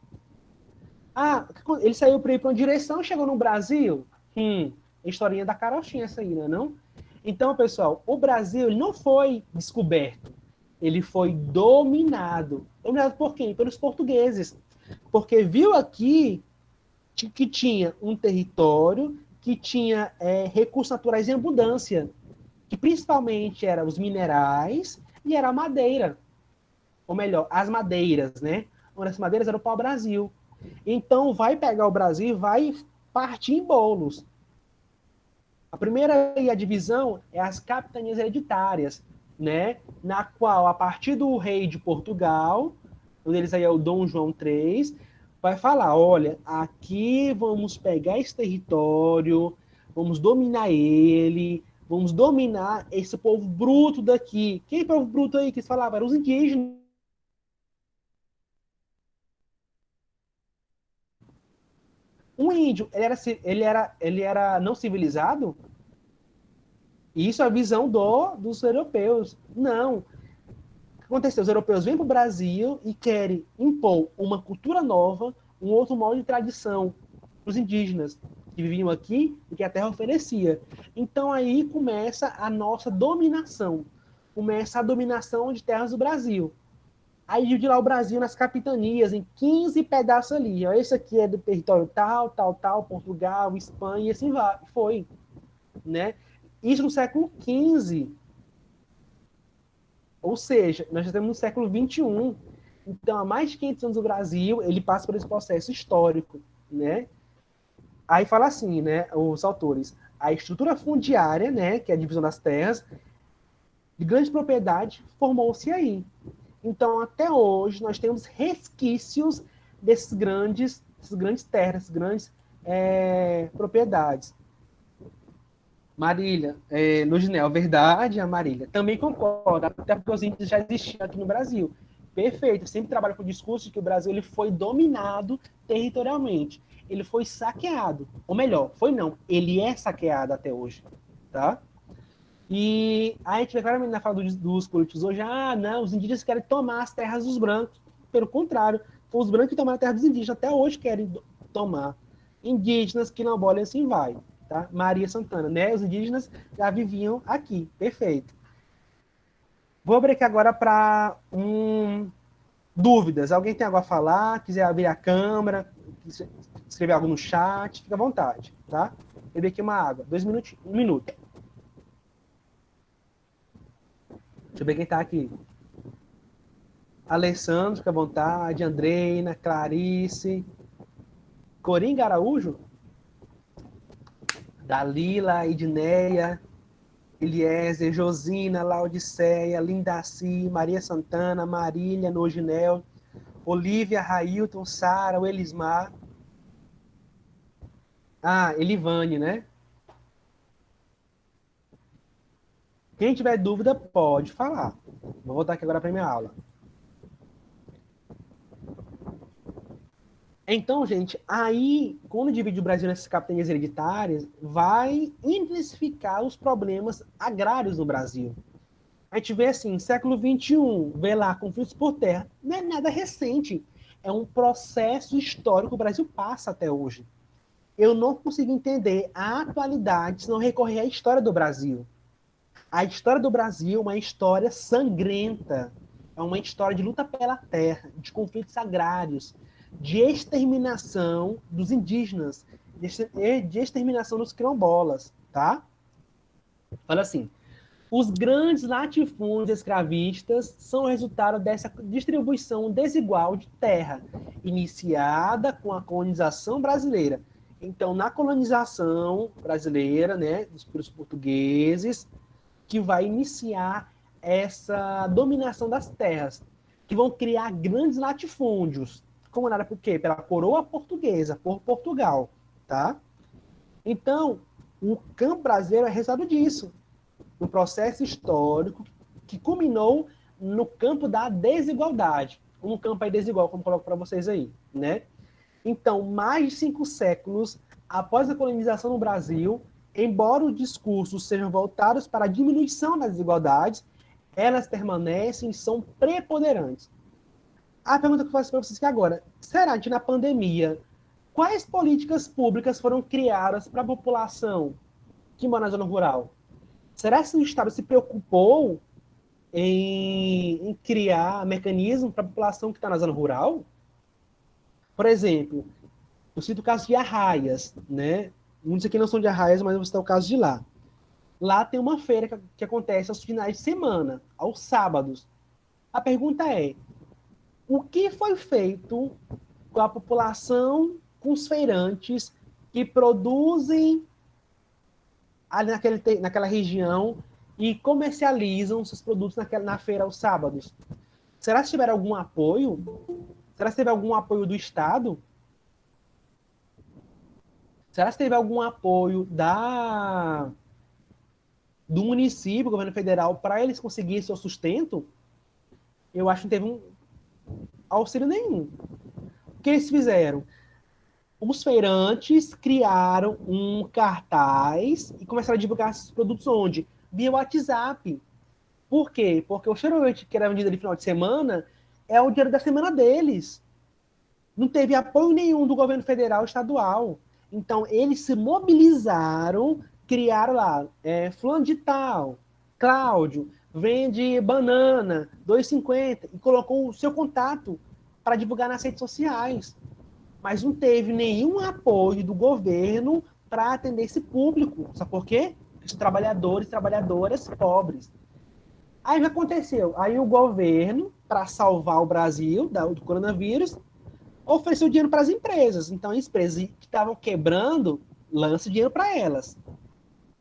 Ele saiu para ir para uma direção, chegou no Brasil. Historinha da carochinha essa aí, né, não? Então, pessoal, o Brasil ele não foi descoberto, ele foi dominado. Dominado por quem? Pelos portugueses. Porque viu aqui que tinha um território, que tinha recursos naturais em abundância, que principalmente eram os minerais e era a madeira. Ou melhor, as madeiras, né? Uma das madeiras era o pau-brasil. Então, vai pegar o Brasil e vai partir em bolos. A primeira e a divisão é as capitanias hereditárias, né? Na qual, a partir do rei de Portugal, um deles aí é o Dom João III, vai falar, olha, aqui vamos pegar esse território, vamos dominar ele, vamos dominar esse povo bruto daqui. Quem é o povo bruto aí que eles falavam? Eram os indígenas. Um índio, ele era não civilizado? Isso é a visão dos europeus. Não. O que aconteceu? Os europeus vêm para o Brasil e querem impor uma cultura nova, um outro modo de tradição para os indígenas que viviam aqui e que a terra oferecia. Então aí começa a nossa dominação. Começa a dominação de terras do Brasil. Aí divide lá o Brasil nas capitanias, em 15 pedaços ali. Ó, esse aqui é do território tal, tal, tal, Portugal, Espanha, e assim vai. Foi. Né? Isso no século XV. Ou seja, nós já estamos no século XXI. Então, há mais de 500 anos o Brasil, ele passa por esse processo histórico, né? Aí fala assim, né, os autores, a estrutura fundiária, né, que é a divisão das terras, de grande propriedade, formou-se aí. Então, até hoje, nós temos resquícios desses grandes terras, grandes propriedades. Marília, Luginel, verdade, a Marília. Também concordo, até porque os índios já existiam aqui no Brasil. Perfeito, eu sempre trabalho com o discurso de que o Brasil ele foi dominado territorialmente. Ele foi saqueado. Ou melhor, foi não, ele é saqueado até hoje. Tá? E a gente vê claramente na fala dos políticos hoje, não, os indígenas querem tomar as terras dos brancos. Pelo contrário, foi os brancos que tomaram a terra dos indígenas, até hoje querem tomar. Indígenas, quilombolas, assim vai. Tá? Maria Santana, né? Os indígenas já viviam aqui. Perfeito. Vou abrir aqui agora para dúvidas. Alguém tem algo a falar? Quiser abrir a câmera, escrever algo no chat, fica à vontade. Tá? Vou beber aqui uma água. 2 minutinhos. 1 minuto. Deixa eu ver quem tá aqui. Alessandro, fica à vontade. Andreina, Clarice. Coringa Araújo? Dalila, Edneia, Eliezer, Josina, Laodiceia, Lindaci, Maria Santana, Marília, Noginel, Olívia, Railton, Sara, Elismar. Ah, Elivane, né? Quem tiver dúvida, pode falar. Vou voltar aqui agora para minha aula. Então, gente, aí, quando divide o Brasil nessas capitanias hereditárias, vai intensificar os problemas agrários no Brasil. A gente vê assim, século XXI, vê lá conflitos por terra. Não é nada recente. É um processo histórico que o Brasil passa até hoje. Eu não consigo entender a atualidade se não recorrer à história do Brasil. A história do Brasil é uma história sangrenta. É uma história de luta pela terra, de conflitos agrários, de exterminação dos indígenas, de exterminação dos quilombolas, tá? Olha assim, os grandes latifúndios escravistas são resultado dessa distribuição desigual de terra, iniciada com a colonização brasileira. Então, na colonização brasileira, né, dos portugueses, que vai iniciar essa dominação das terras, que vão criar grandes latifúndios, comandada por quê? Pela coroa portuguesa, por Portugal, tá? Então, o campo brasileiro é resultado disso, um processo histórico que culminou no campo da desigualdade. Um campo aí desigual, como coloco para vocês aí, né? Então, mais de 5 séculos após a colonização no Brasil, embora os discursos sejam voltados para a diminuição das desigualdades, elas permanecem e são preponderantes. A pergunta que eu faço para vocês aqui agora, será que na pandemia, quais políticas públicas foram criadas para a população que mora na zona rural? Será que o Estado se preocupou em criar mecanismos para a população que está na zona rural? Por exemplo, eu cito o caso de Arraias, né? Muitos aqui não são de Arraias, mas eu vou citar o caso de lá. Lá tem uma feira que acontece aos finais de semana, aos sábados. A pergunta é, o que foi feito com a população, com os feirantes que produzem ali naquela região e comercializam seus produtos na feira aos sábados? Será que tiveram algum apoio? Será que teve algum apoio do Estado? Será que teve algum apoio do município, governo federal, para eles conseguirem seu sustento? Eu acho que não teve um auxílio nenhum. O que eles fizeram? Os feirantes criaram um cartaz e começaram a divulgar esses produtos onde? Via WhatsApp. Por quê? Porque o cheiro-verde que era vendido ali no final de semana é o dinheiro da semana deles. Não teve apoio nenhum do governo federal e estadual. Então, eles se mobilizaram, criaram lá, fulano de tal, Cláudio, vende banana, 2,50, e colocou o seu contato para divulgar nas redes sociais. Mas não teve nenhum apoio do governo para atender esse público. Sabe por quê? Os trabalhadores e trabalhadoras pobres. Aí o que aconteceu? Aí o governo, para salvar o Brasil do coronavírus, ofereceu dinheiro para as empresas. Então, as empresas que estavam quebrando, lançam dinheiro para elas.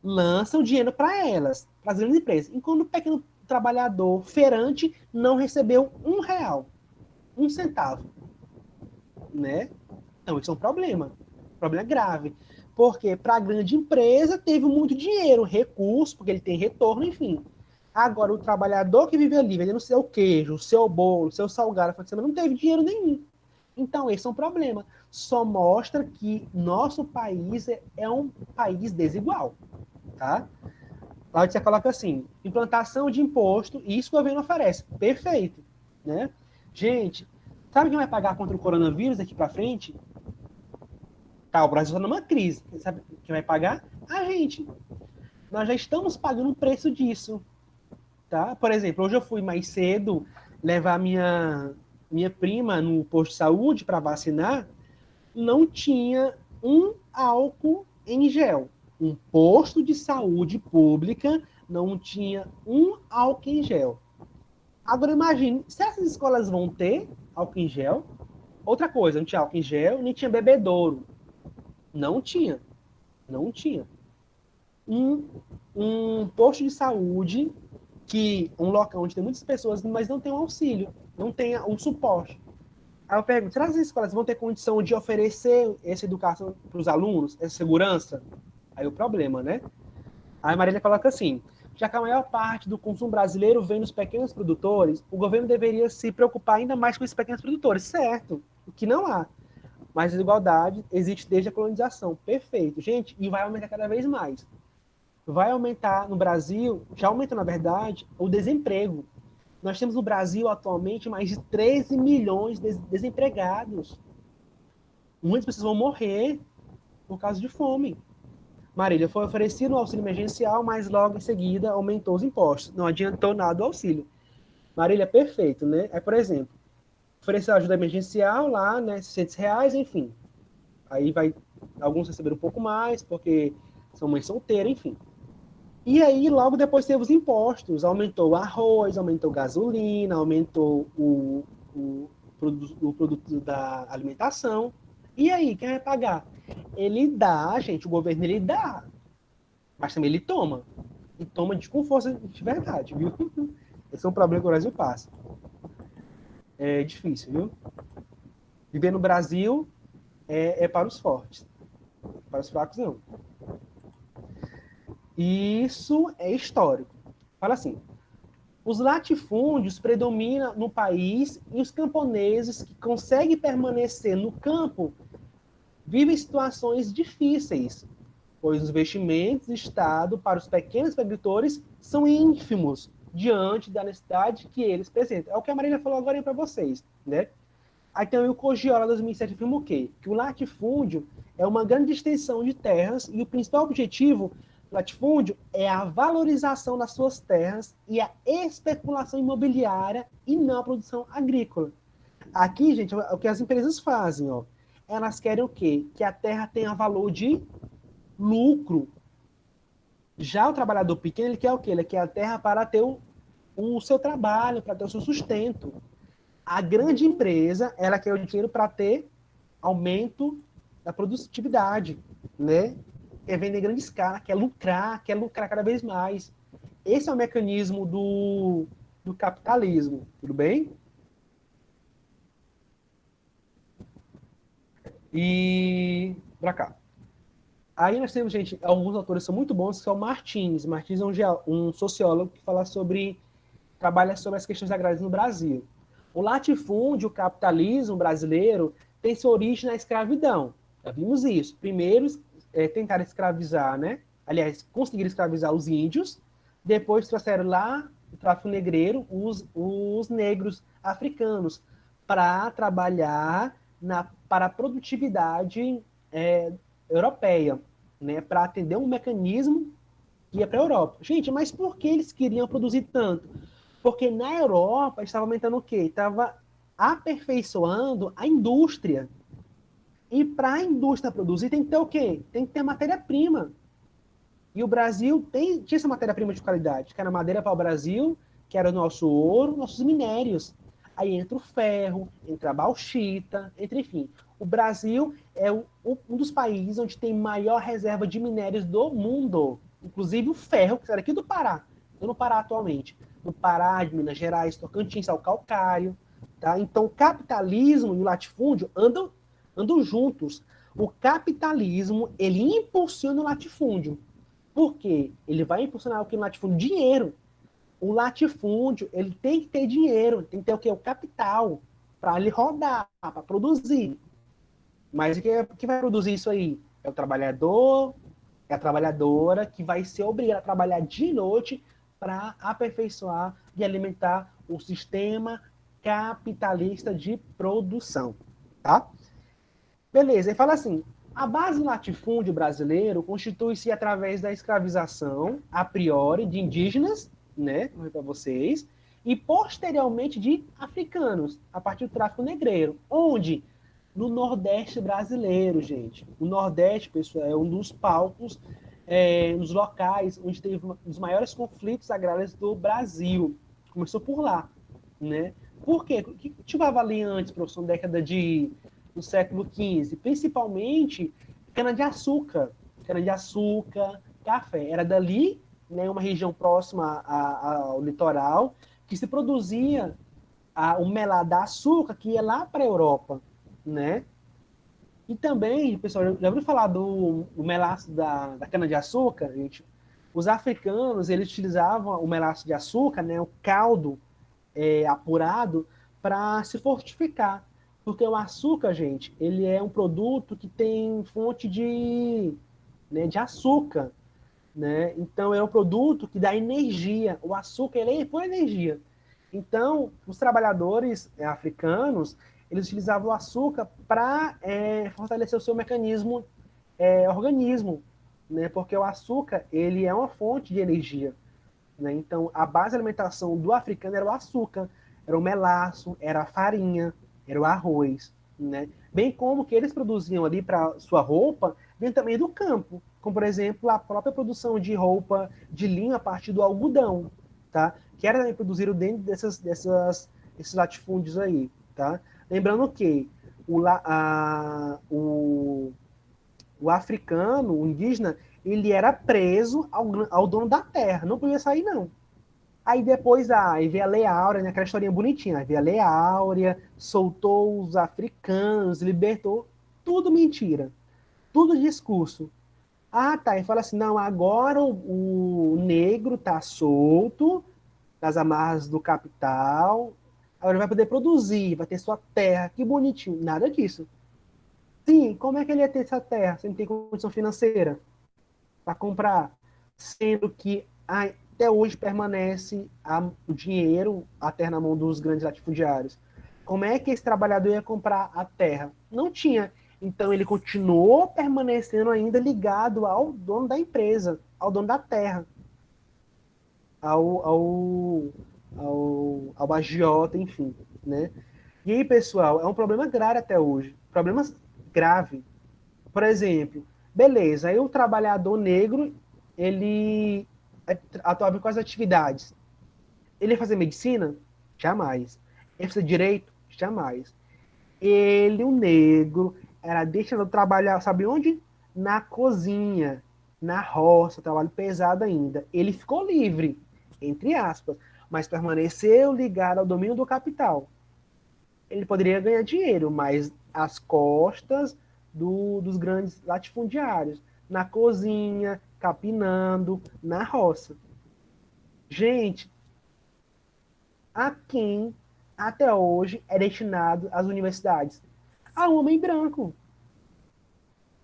Lançam dinheiro para elas, para as grandes empresas. Enquanto o pequeno trabalhador feirante não recebeu R$ 1, 1 centavo. Né? Então, isso é um problema. Um problema grave. Porque para a grande empresa teve muito dinheiro, recurso, porque ele tem retorno, enfim. Agora, o trabalhador que vive ali, vendendo o seu queijo, o seu bolo, o seu salgado, não teve dinheiro nenhum. Então, esse é um problema. Só mostra que nosso país é um país desigual. Tá? Lá você coloca assim, implantação de imposto, e isso o governo oferece. Perfeito. Né? Gente, sabe quem vai pagar contra o coronavírus daqui para frente? Tá, o Brasil está numa crise. Sabe quem vai pagar? A gente. Nós já estamos pagando o preço disso. Tá? Por exemplo, hoje eu fui mais cedo levar minha prima no posto de saúde para vacinar, não tinha um álcool em gel. Um posto de saúde pública não tinha um álcool em gel. Agora imagine, se essas escolas vão ter álcool em gel, outra coisa, não tinha álcool em gel, nem tinha bebedouro. Não tinha. Não tinha. Um posto de saúde um local onde tem muitas pessoas, mas não tem um auxílio, não tem um suporte. Aí eu pergunto, será que as escolas vão ter condição de oferecer essa educação para os alunos, essa segurança? Aí o problema, né? Aí a Marília coloca assim, já que a maior parte do consumo brasileiro vem dos pequenos produtores, o governo deveria se preocupar ainda mais com esses pequenos produtores, certo? O que não há. Mas a desigualdade existe desde a colonização. Perfeito. Gente, e vai aumentar cada vez mais. Vai aumentar no Brasil, já aumenta na verdade, o desemprego. Nós temos no Brasil atualmente mais de 13 milhões de desempregados. Muitas pessoas vão morrer por causa de fome. Marília, foi oferecido o auxílio emergencial, mas logo em seguida aumentou os impostos. Não adiantou nada o auxílio. Marília, perfeito, né? Por exemplo, ofereceu ajuda emergencial lá, né? R$ 600, enfim. Aí vai, alguns receberam um pouco mais, porque são mães solteiras, enfim. E aí, logo depois teve os impostos. Aumentou o arroz, aumentou a gasolina, aumentou o produto da alimentação. E aí, quem vai pagar? Ele dá, gente, o governo ele dá. Mas também ele toma. E toma com força de verdade, viu? Esse é um problema que o Brasil passa. É difícil, viu? Viver no Brasil é para os fortes. Para os fracos, não. E isso é histórico. Fala assim, os latifúndios predominam no país e os camponeses que conseguem permanecer no campo vivem situações difíceis, pois os investimentos do Estado para os pequenos agricultores são ínfimos diante da necessidade que eles apresentam. É o que a Marília falou agora para vocês, né? Aí tem o Cogiola 2007 afirma o quê? Que o latifúndio é uma grande extensão de terras e o principal objetivo do latifúndio é a valorização das suas terras e a especulação imobiliária e não a produção agrícola. Aqui, gente, o que as empresas fazem, ó, elas querem o quê? Que a terra tenha valor de lucro. Já o trabalhador pequeno, ele quer o quê? Ele quer a terra para ter o seu trabalho, para ter o seu sustento. A grande empresa, ela quer o dinheiro para ter aumento da produtividade, né? Quer vender em grande escala, quer lucrar cada vez mais. Esse é o mecanismo do capitalismo, tudo bem? E para cá. Aí nós temos, gente, alguns autores são muito bons, que é o Martins. Martins é um sociólogo que fala trabalha sobre as questões agrárias no Brasil. O latifúndio, o capitalismo brasileiro, tem sua origem na escravidão. Já vimos isso. Primeiro, tentaram escravizar, né? Aliás, conseguiram escravizar os índios. Depois trouxeram lá o tráfico negreiro, os negros africanos, para trabalhar para a produtividade europeia, né? Para atender um mecanismo que ia para a Europa. Gente, mas por que eles queriam produzir tanto? Porque na Europa estava aumentando o quê? Estava aperfeiçoando a indústria. E para a indústria produzir tem que ter o quê? Tem que ter matéria-prima. E o Brasil tinha essa matéria-prima de qualidade, que era madeira para o Brasil, que era o nosso ouro, nossos minérios. Aí entra o ferro, entra a bauxita, enfim. O Brasil é um dos países onde tem maior reserva de minérios do mundo. Inclusive o ferro, que era aqui do Pará. Estou no Pará atualmente. No Pará, de Minas Gerais, Tocantins, ao calcário. Tá? Então, o capitalismo e o latifúndio andam juntos. O capitalismo, ele impulsiona o latifúndio. Por quê? Ele vai impulsionar o que no latifúndio? Dinheiro. O latifúndio, ele tem que ter dinheiro, tem que ter o quê? O capital, para ele rodar, para produzir. Mas quem vai produzir isso aí? É o trabalhador, é a trabalhadora que vai ser obrigada a trabalhar de noite para aperfeiçoar e alimentar o sistema capitalista de produção, tá? Beleza, ele fala assim, a base do latifúndio brasileiro constitui-se através da escravização, a priori, de indígenas, né, para vocês, e posteriormente de africanos, a partir do tráfico negreiro, onde? No Nordeste brasileiro, gente. O Nordeste, pessoal, é um dos palcos, nos locais onde teve um dos maiores conflitos agrários do Brasil. Começou por lá, né? Por quê? O que cultivava ali antes, professor, na década do século XV? Principalmente cana-de-açúcar. Cana-de-açúcar, café. Era dali, né, uma região próxima ao litoral, que se produzia o melado da açúcar que ia lá para a Europa, né? E também, pessoal, já ouviu falar do melaço da cana-de-açúcar, gente? Os africanos, eles utilizavam o melaço de açúcar, né, o caldo apurado, para se fortificar. Porque o açúcar, gente, ele é um produto que tem fonte de açúcar, né? Então, é um produto que dá energia. O açúcar, ele é por energia. Então, os trabalhadores africanos, eles utilizavam o açúcar para fortalecer o seu mecanismo organismo, né? Porque o açúcar, ele é uma fonte de energia, né? Então, a base de alimentação do africano era o açúcar, era o melaço, era a farinha, era o arroz, né? Bem como que eles produziam ali para sua roupa, vem também do campo, como, por exemplo, a própria produção de roupa de linho a partir do algodão, tá? Que era também produzido dentro desses latifúndios aí, tá? Lembrando que o africano, o indígena, ele era preso ao dono da terra, não podia sair, não. Aí depois aí veio a Lei Áurea, né, aquela historinha bonitinha. Aí veio a Lei Áurea, soltou os africanos, libertou. Tudo mentira. Tudo discurso. Ah, tá. E fala assim: não, agora o negro tá solto das amarras do capital. Agora vai poder produzir, vai ter sua terra. Que bonitinho. Nada disso. Sim, como é que ele ia ter essa terra se não tem condição financeira para comprar? Sendo que até hoje permanece o dinheiro, a terra na mão dos grandes latifundiários. Como é que esse trabalhador ia comprar a terra? Não tinha. Então ele continuou permanecendo ainda ligado ao dono da empresa, ao dono da terra, ao agiota, enfim, né? E aí, pessoal, é um problema grave até hoje. Problema grave. Por exemplo, beleza, aí o trabalhador negro, ele atuava em quais atividades? Ele ia fazer medicina? Jamais. Ele ia fazer direito? Jamais. Ele, o negro, era destinado a trabalhar, sabe onde? Na cozinha, na roça, trabalho pesado ainda. Ele ficou livre, entre aspas, mas permaneceu ligado ao domínio do capital. Ele poderia ganhar dinheiro, mas às costas dos grandes latifundiários, na cozinha, capinando, na roça. Gente, a quem até hoje é destinado às universidades? A homem branco.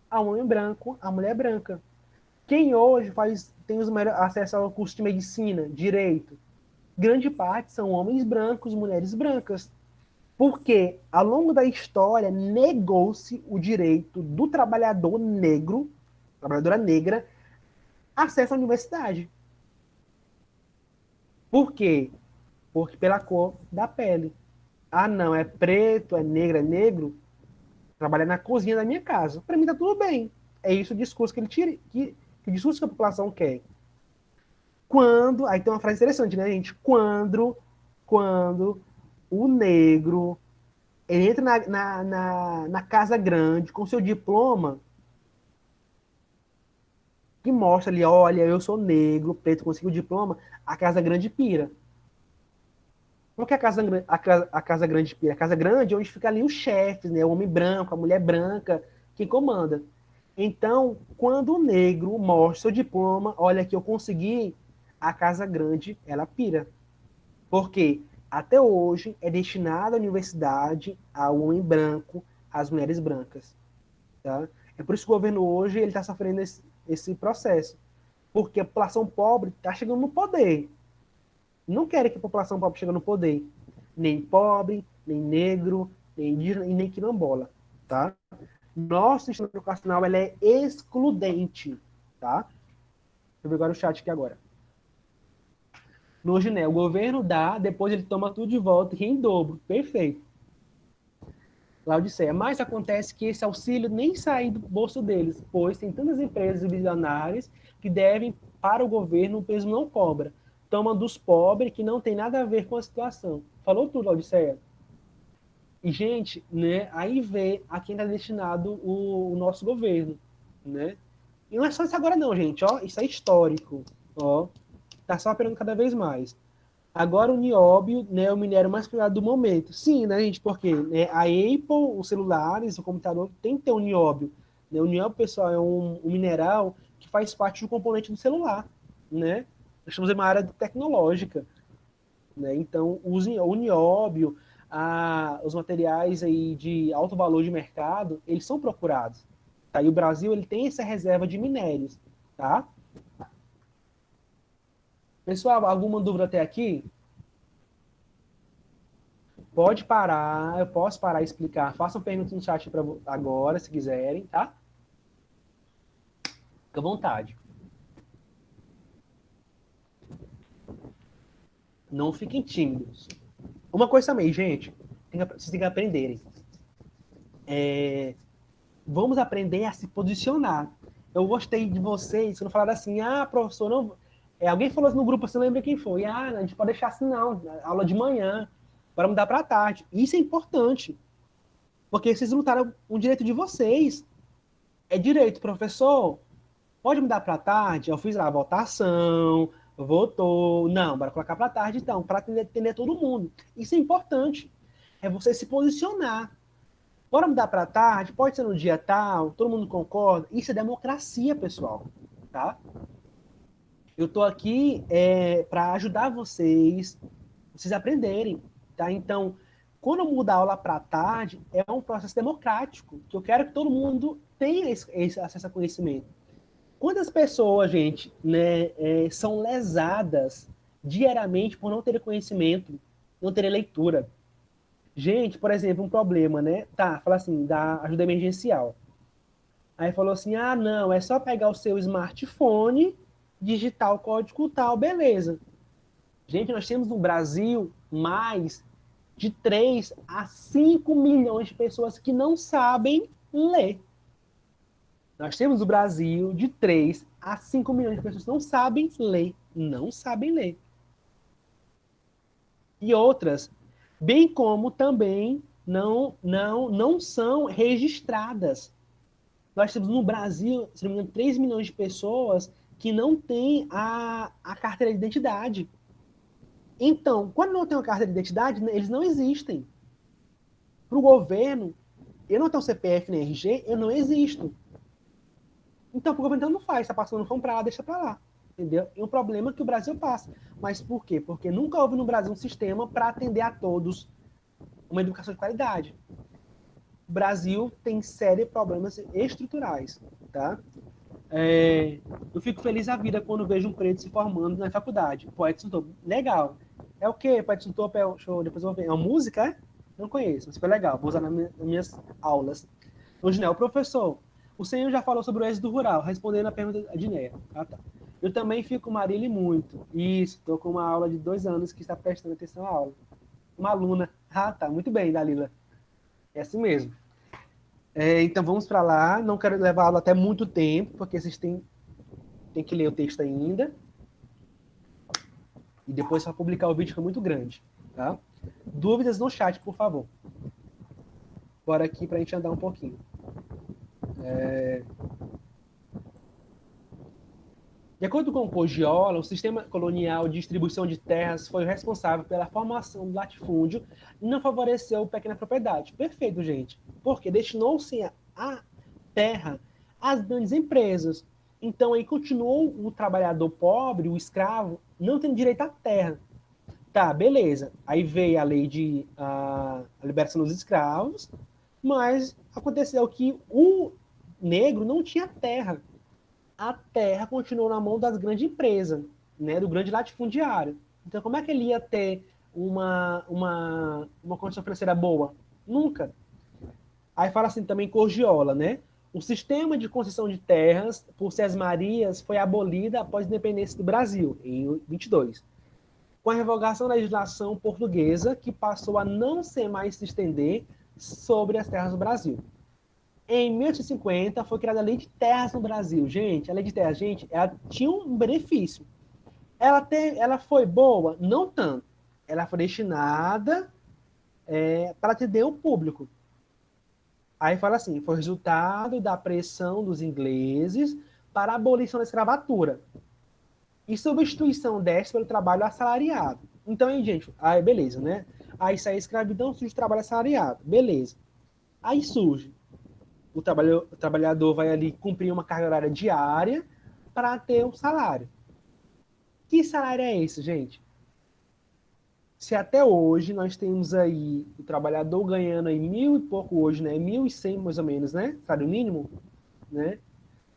A homem branco, a mulher branca. Quem hoje tem os acesso ao curso de medicina, direito? Grande parte são homens brancos, mulheres brancas. Porque, ao longo da história, negou-se o direito do trabalhador negro, trabalhadora negra, acesso à universidade. Por quê? Porque pela cor da pele. Ah, não, é preto, é negro, trabalha na cozinha da minha casa. Para mim tá tudo bem. É isso o discurso que ele tira, que o discurso que a população quer. Quando, aí tem uma frase interessante, né, gente? Quando o negro ele entra na casa grande com seu diploma que mostra ali, olha, eu sou negro, preto, consegui o diploma, a casa grande pira. Por que a casa grande pira? A casa grande é onde fica ali os chefes, né? O homem branco, a mulher branca, quem comanda. Então, quando o negro mostra seu diploma, olha que eu consegui, a casa grande, ela pira. Porque até hoje é destinada a universidade ao homem branco, às mulheres brancas. Tá? É por isso que o governo hoje ele está sofrendo esse processo. Porque a população pobre está chegando no poder. Não querem que a população pobre chegue no poder. Nem pobre, nem negro, nem indígena e nem quilombola. Tá? Nosso sistema educacional ele é excludente. Tá? Deixa eu ver agora o chat aqui agora. No Giné, o governo dá, depois ele toma tudo de volta e em dobro. Perfeito. Laodiceia, mas acontece que esse auxílio nem sai do bolso deles, pois tem tantas empresas bilionárias que devem para o governo, o peso não cobra. Toma dos pobres que não tem nada a ver com a situação. Falou tudo, Laodiceia. E, gente, né, aí vê a quem está destinado o nosso governo, né? E não é só isso agora não, gente, ó, isso é histórico, ó, tá só operando cada vez mais. Agora o nióbio, né, é o minério mais procurado do momento. Sim, né, gente? Porque né, a Apple, os celulares, o computador tem que ter o nióbio. Né? O nióbio, pessoal, é um mineral que faz parte do componente do celular, né? Nós estamos em uma área tecnológica, né? Então, o nióbio, os materiais aí de alto valor de mercado, eles são procurados. Tá? E o Brasil ele tem essa reserva de minérios, tá? Pessoal, alguma dúvida até aqui? Pode parar, eu posso parar e explicar. Façam perguntas no chat para agora, se quiserem, tá? Fica à vontade. Não fiquem tímidos. Uma coisa também, gente, vocês têm que aprenderem. Vamos aprender a se posicionar. Eu gostei de vocês quando falaram assim, professor, não. Alguém falou assim no grupo, você lembra quem foi? A gente pode deixar assim, não. Aula de manhã, para mudar para tarde. Isso é importante. Porque vocês lutaram um direito de vocês. É direito, professor. Pode mudar para tarde? Eu fiz lá a votação, votou. Não, bora colocar para tarde então, para atender todo mundo. Isso é importante. É você se posicionar. Bora mudar para tarde? Pode ser no dia tal, todo mundo concorda. Isso é democracia, pessoal. Tá? Eu estou aqui para ajudar vocês aprenderem. Tá? Então, quando eu mudar a aula para tarde, é um processo democrático, que eu quero que todo mundo tenha esse acesso a conhecimento. Quantas pessoas, gente, né, são lesadas diariamente por não ter conhecimento, não ter leitura? Gente, por exemplo, um problema, né? Tá, fala assim, da ajuda emergencial. Aí falou assim: não, é só pegar o seu smartphone, digitar o código tal, beleza. Gente, nós temos no Brasil mais de 3 a 5 milhões de pessoas que não sabem ler. Nós temos no Brasil de 3 a 5 milhões de pessoas que não sabem ler. Não sabem ler. E outras, bem como também não são registradas. Nós temos no Brasil, se não me engano, 3 milhões de pessoas que não têm a carteira de identidade. Então, quando não tem uma carteira de identidade, eles não existem. Para o governo, eu não tenho CPF nem RG, eu não existo. Então, o governo então não faz, está passando fome para lá, deixa para lá. Entendeu? É um problema que o Brasil passa. Mas por quê? Porque nunca houve no Brasil um sistema para atender a todos uma educação de qualidade. O Brasil tem sérios problemas estruturais, tá? Eu fico feliz a vida quando vejo um preto se formando na faculdade. Pô, Edson Topo, legal. É o quê? Edson Topo depois eu vou ver. É uma música, é? Não conheço, mas foi legal. Vou usar nas minhas aulas. Hoje, né, o professor, o senhor já falou sobre o êxodo rural, respondendo a pergunta de Neia. Ah, tá. Eu também fico Marília muito. Isso, estou com uma aula de 2 anos que está prestando atenção à aula. Uma aluna. Ah, tá. Muito bem, Dalila. É assim mesmo. Então vamos para lá. Não quero levar a aula até muito tempo, porque vocês têm que ler o texto ainda. E depois para publicar o vídeo, que é muito grande. Tá? Dúvidas no chat, por favor. Bora aqui para a gente andar um pouquinho. De acordo com Cogiola, o sistema colonial de distribuição de terras foi responsável pela formação do latifúndio e não favoreceu a pequena propriedade. Perfeito, gente. Porque destinou-se a terra às grandes empresas. Então, aí continuou o trabalhador pobre, o escravo, não tendo direito à terra. Tá, beleza. Aí veio a lei de a liberação dos escravos, mas aconteceu que o negro não tinha terra. A terra continuou na mão das grandes empresas, né, do grande latifundiário. Então, como é que ele ia ter uma condição financeira boa? Nunca. Aí fala assim também Corgiola, né? O sistema de concessão de terras por Marias foi abolido após a independência do Brasil, em 22, com a revogação da legislação portuguesa, que passou a não ser mais se estender sobre as terras do Brasil. Em 1850 foi criada a Lei de Terras no Brasil. Gente, a Lei de Terras, gente, ela tinha um benefício. Ela foi boa? Não tanto. Ela foi destinada para atender o público. Aí fala assim, foi resultado da pressão dos ingleses para a abolição da escravatura. e substituição dessa pelo trabalho assalariado. Então, aí, gente, aí beleza, né? Aí sai a escravidão, surge o trabalho assalariado, beleza. Aí surge o trabalhador vai ali cumprir uma carga horária diária para ter um salário. Que salário é esse, gente? Se até hoje nós temos aí o trabalhador ganhando aí 1.000 e pouco hoje, né? 1.100 mais ou menos, né? Salário mínimo, né?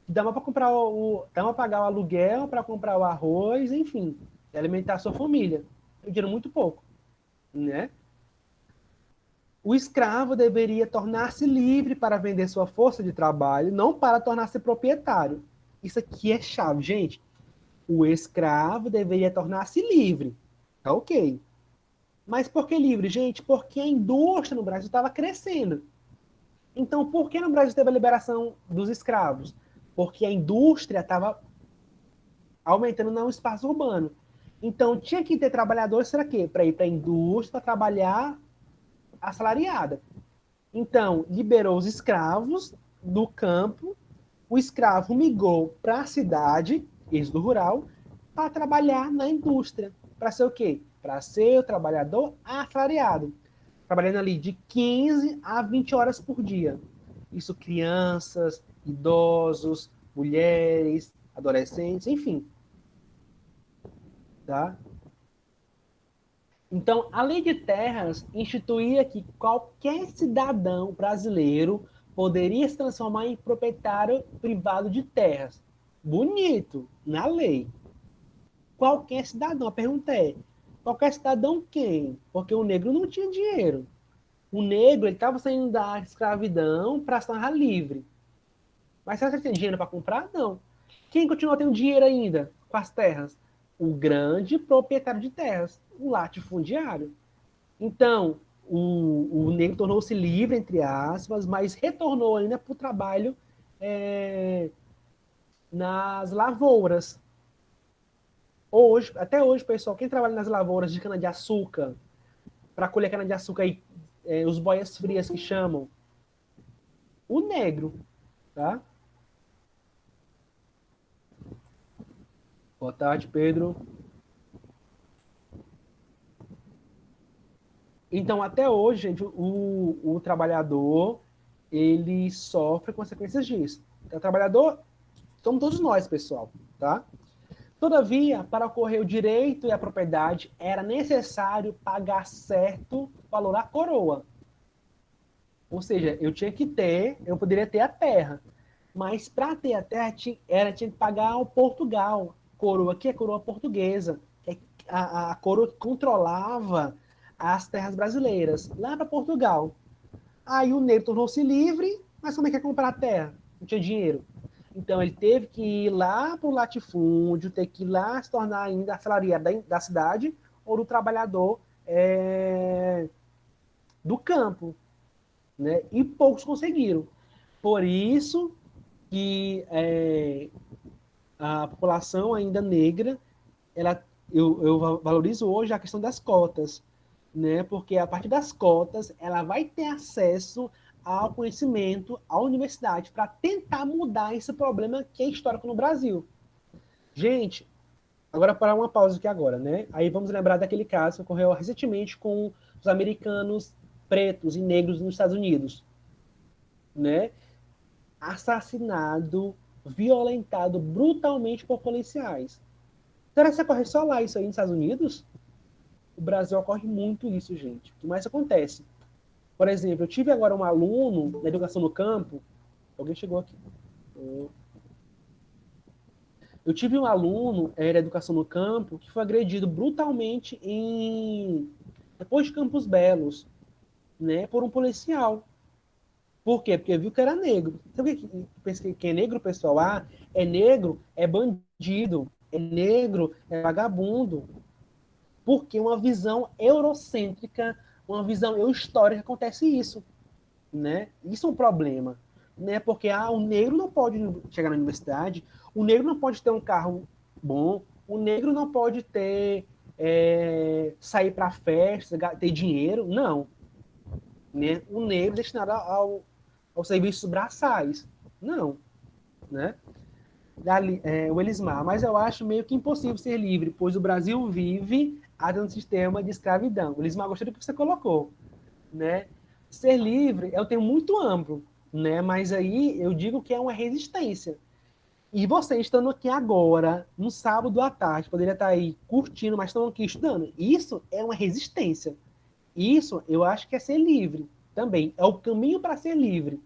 Dá para comprar dá para pagar o aluguel, para comprar o arroz, enfim, alimentar a sua família. Eu dinheiro muito pouco, né? O escravo deveria tornar-se livre para vender sua força de trabalho, não para tornar-se proprietário. Isso aqui é chave, gente. O escravo deveria tornar-se livre. Tá ok. Mas por que livre, gente? Porque a indústria no Brasil estava crescendo. Então, por que no Brasil teve a liberação dos escravos? Porque a indústria estava aumentando no espaço urbano. Então, tinha que ter trabalhadores, será quê? Para ir para a indústria, para trabalhar assalariada. Então, liberou os escravos do campo, o escravo migrou para a cidade, êxodo rural, para trabalhar na indústria. Para ser o quê? Para ser o trabalhador assalariado. Trabalhando ali de 15 a 20 horas por dia. Isso crianças, idosos, mulheres, adolescentes, enfim. Tá? Então, a Lei de Terras instituía que qualquer cidadão brasileiro poderia se transformar em proprietário privado de terras. Bonito, na lei. Qualquer cidadão. A pergunta é: qualquer cidadão quem? Porque o negro não tinha dinheiro. O negro estava saindo da escravidão para se tornar livre. Mas será que ele tem dinheiro para comprar? Não. Quem continua tendo dinheiro ainda com as terras? O grande proprietário de terras, o latifundiário. Então, o negro tornou-se livre, entre aspas, mas retornou ainda para o trabalho nas lavouras. Hoje, até hoje, pessoal, quem trabalha nas lavouras de cana-de-açúcar, para colher cana-de-açúcar aí, os boias frias que chamam, o negro, tá? Boa tarde, Pedro. Então, até hoje, gente, o trabalhador, ele sofre consequências disso. O trabalhador, somos todos nós, pessoal, tá? Todavia, para ocorrer o direito e a propriedade, era necessário pagar certo valor à coroa. Ou seja, eu poderia ter a terra, mas para ter a terra, tinha que pagar ao Portugal. Coroa, que é coroa portuguesa, que é a coroa que controlava as terras brasileiras, lá para Portugal. Aí o negro tornou-se livre, mas como é que ia comprar a terra? Não tinha dinheiro. Então ele teve que ir lá para o latifúndio, ter que ir lá se tornar ainda assalariado da cidade ou do trabalhador do campo, né? E poucos conseguiram. Por isso que a população ainda negra, eu valorizo hoje a questão das cotas, né? Porque a partir das cotas ela vai ter acesso ao conhecimento, à universidade, para tentar mudar esse problema que é histórico no Brasil. Gente, agora para uma pausa aqui agora, né? Aí vamos lembrar daquele caso que ocorreu recentemente com os americanos pretos e negros nos Estados Unidos, né? Assassinado, violentado brutalmente por policiais. Será que ocorre só lá isso aí nos Estados Unidos? O Brasil ocorre muito isso, gente. O que mais acontece? Por exemplo, eu tive agora um aluno na educação no campo. Alguém chegou aqui. Eu tive um aluno da educação no campo que foi agredido brutalmente depois de Campos Belos, né, por um policial. Por quê? Porque viu que era negro. Sabe o que pensa que é negro, pessoal? Ah, é negro, é bandido. É negro, é vagabundo. Porque uma visão eurocêntrica, uma visão histórica acontece isso, né? Isso é um problema, né? Porque o negro não pode chegar na universidade, o negro não pode ter um carro bom, o negro não pode ter sair para festa, ter dinheiro, não, né? O negro é destinado aos serviços braçais, não, né? o Elismar, mas eu acho meio que impossível ser livre, pois o Brasil vive um sistema de escravidão. O Elismar, gostei do que você colocou, né? Ser livre é um termo muito amplo, né? Mas aí eu digo que é uma resistência. E você estando aqui agora, no sábado à tarde, poderia estar aí curtindo, mas estão aqui estudando. Isso é uma resistência. Isso eu acho que é ser livre também. É o caminho para ser livre,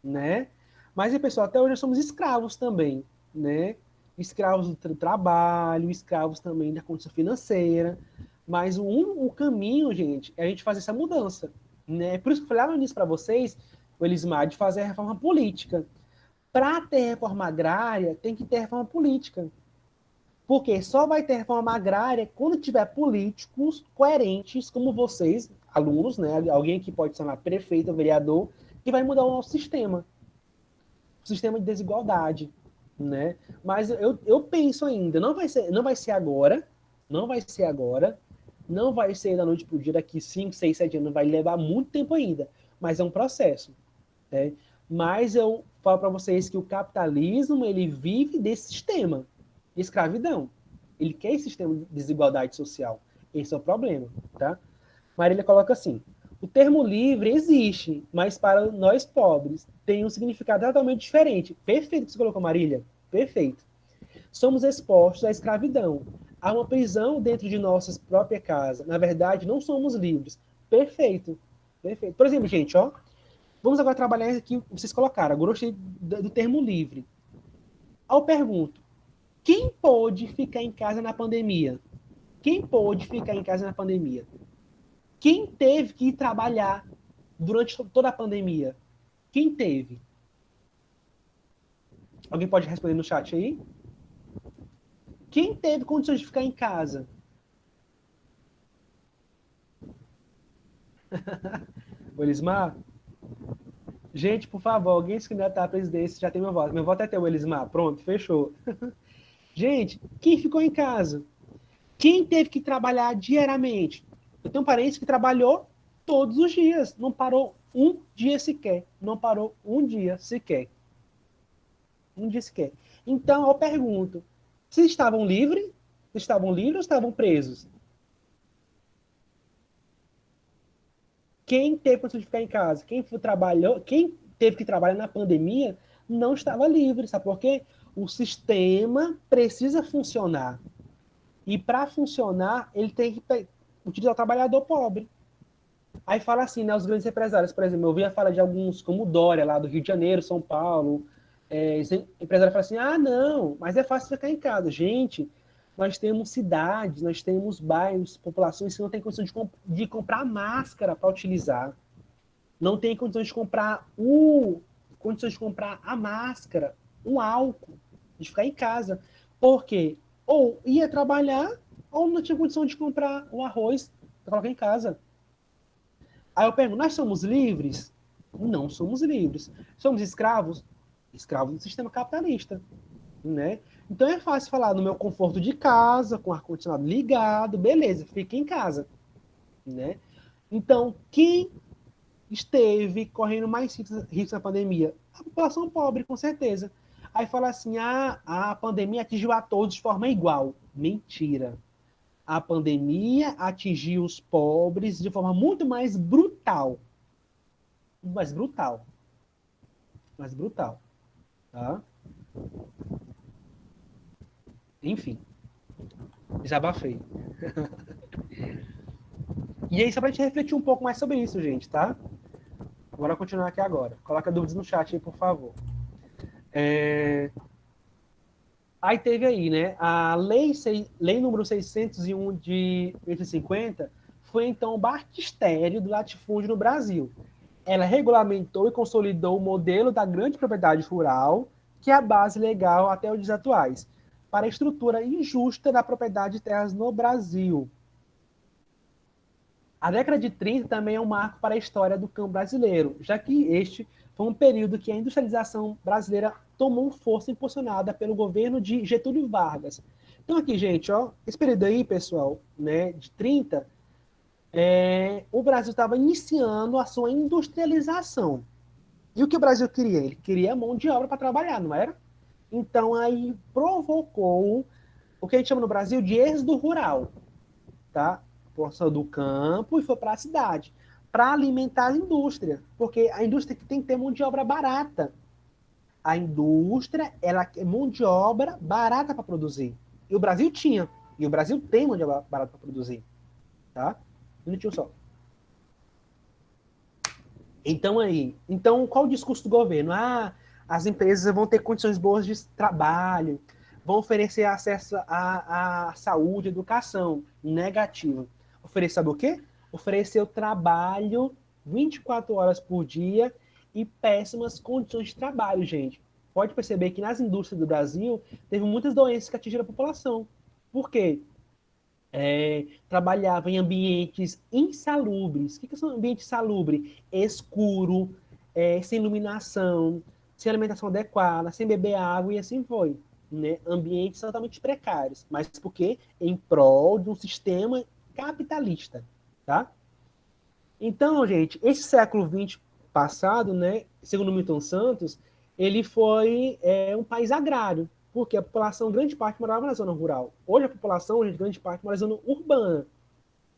né? Mas, pessoal, até hoje nós somos escravos também, né? Escravos do trabalho, escravos também da condição financeira. Mas o caminho, gente, é a gente fazer essa mudança, né? Por isso que eu falava nisso para vocês, o Elismar, de fazer a reforma política. Para ter reforma agrária, tem que ter reforma política. Porque só vai ter reforma agrária quando tiver políticos coerentes, como vocês, alunos, né? Alguém que pode ser lá prefeito, vereador, que vai mudar o nosso sistema. O sistema de desigualdade, né? Mas eu penso ainda, não vai ser agora, não vai ser agora, não vai ser da noite para o dia, daqui 5, 6, 7 anos, vai levar muito tempo ainda, mas é um processo, né? Mas eu falo para vocês que o capitalismo, ele vive desse sistema de escravidão. Ele quer esse sistema de desigualdade social. Esse é o problema, tá? Marília coloca assim: o termo livre existe, mas para nós pobres tem um significado totalmente diferente. Perfeito que você colocou, Marília. Perfeito. Somos expostos à escravidão, a uma prisão dentro de nossas próprias casas. Na verdade, não somos livres. Perfeito. Perfeito. Por exemplo, gente, ó, vamos agora trabalhar aqui, vocês colocaram, eu gostei do termo livre. Eu pergunto, quem pôde ficar em casa na pandemia? Quem pôde ficar em casa na pandemia? Quem teve que ir trabalhar durante toda a pandemia? Quem teve? Alguém pode responder no chat aí? Quem teve condições de ficar em casa? O Elismar? Gente, por favor, alguém se candidatar à presidência já tem meu voto. Meu voto é teu, Elismar. Pronto, fechou. Gente, quem ficou em casa? Quem teve que trabalhar diariamente? Eu tenho um parente que trabalhou todos os dias, não parou um dia sequer. Não parou um dia sequer. Um dia sequer. Então, eu pergunto, vocês estavam livres? Vocês estavam livres ou estavam presos? Quem teve condição de ficar em casa? Quem teve que trabalhar na pandemia não estava livre, sabe por quê? O sistema precisa funcionar. E para funcionar, ele tem que utilizar o trabalhador pobre. Aí fala assim, né, os grandes empresários, por exemplo, eu ouvia falar de alguns, como o Dória, lá do Rio de Janeiro, São Paulo, esse empresário fala assim, ah, não, mas é fácil ficar em casa. Gente, nós temos cidades, nós temos bairros, populações que não têm condição de comprar máscara para utilizar, não tem condições de comprar condições de comprar a máscara, o álcool, de ficar em casa. Por quê? Ou ia trabalhar, ou não tinha condição de comprar o arroz para colocar em casa. Aí eu pergunto, nós somos livres? Não somos livres. Somos escravos? Escravos do sistema capitalista, né? Então é fácil falar no meu conforto de casa, com o ar-condicionado ligado, beleza, fica em casa, né? Então, quem esteve correndo mais risco na pandemia? A população pobre, com certeza. Aí fala assim, a pandemia atingiu a todos de forma igual. Mentira. A pandemia atingiu os pobres de forma muito mais brutal. Mais brutal. Mais brutal. Tá? Enfim, desabafei. E aí, só pra gente refletir um pouco mais sobre isso, gente, tá? Bora continuar aqui agora. Coloca dúvidas no chat aí, por favor. Aí teve aí, né? A lei número 601 de 1950 foi, então, o batistério do latifúndio no Brasil. Ela regulamentou e consolidou o modelo da grande propriedade rural, que é a base legal até os dias atuais, para a estrutura injusta da propriedade de terras no Brasil. A década de 30 também é um marco para a história do campo brasileiro, já que este foi um período que a industrialização brasileira tomou força impulsionada pelo governo de Getúlio Vargas. Então aqui, gente, ó, esse período aí, pessoal, né, de 30, o Brasil estava iniciando a sua industrialização. E o que o Brasil queria? Ele queria mão de obra para trabalhar, não era? Então, aí provocou o que a gente chama no Brasil de êxodo rural, tá? A população do campo e foi para a cidade, para alimentar a indústria, porque a indústria tem que ter mão de obra barata. A indústria, ela quer mão de obra barata para produzir. E o Brasil tinha. E o Brasil tem mão de obra barata para produzir. Tá? Um minutinho só. Então qual o discurso do governo? Ah, as empresas vão ter condições boas de trabalho, vão oferecer acesso à saúde, educação. Negativo. Oferecer o quê? Oferecer o trabalho 24 horas por dia e péssimas condições de trabalho, gente. Pode perceber que nas indústrias do Brasil teve muitas doenças que atingiram a população. Por quê? Trabalhava em ambientes insalubres. O que são ambientes salubres? Escuro, sem iluminação, sem alimentação adequada, sem beber água e assim foi. Né? Ambientes totalmente precários. Mas por quê? Em prol de um sistema capitalista. Tá? Então, gente, esse século XX passado, né, segundo Milton Santos, ele foi um país agrário, porque a população, grande parte, morava na zona rural. Hoje a população, grande parte, mora na zona urbana,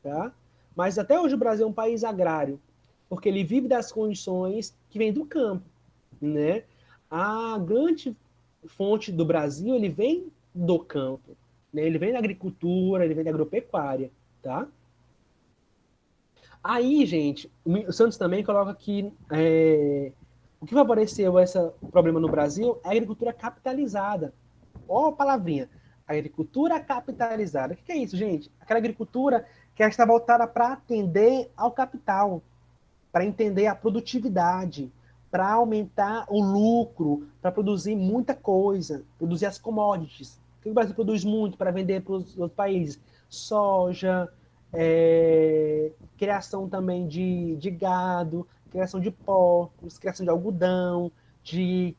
tá? Mas até hoje o Brasil é um país agrário, porque ele vive das condições que vêm do campo, né? A grande fonte do Brasil, ele vem do campo, né? Ele vem da agricultura, ele vem da agropecuária, tá? Aí, gente, o Santos também coloca que o que favoreceu esse problema no Brasil é a agricultura capitalizada. Ó a palavrinha, agricultura capitalizada. O que é isso, gente? Aquela agricultura que está voltada para atender ao capital, para entender a produtividade, para aumentar o lucro, para produzir muita coisa, produzir as commodities. O que o Brasil produz muito para vender para os outros países? Soja, criação também de gado, criação de porcos, criação de algodão, de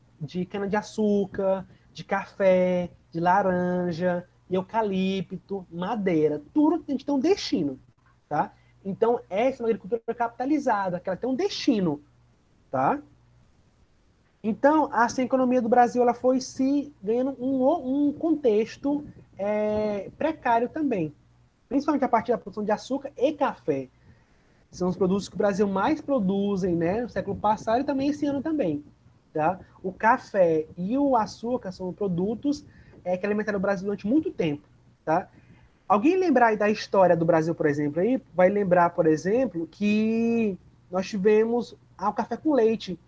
cana-de-açúcar, de café, de laranja, eucalipto, madeira. Tudo a gente tem um destino, tá? Então, essa é uma agricultura capitalizada, que ela tem um destino, tá? Então, assim, a economia do Brasil ela foi se ganhando um contexto precário também, principalmente a partir da produção de açúcar e café. São os produtos que o Brasil mais produzem, né, no século passado e também esse ano também. Tá? O café e o açúcar são produtos que alimentaram o Brasil durante muito tempo. Tá? Alguém lembrar aí da história do Brasil, por exemplo, aí, vai lembrar, por exemplo, que nós tivemos o café com leite.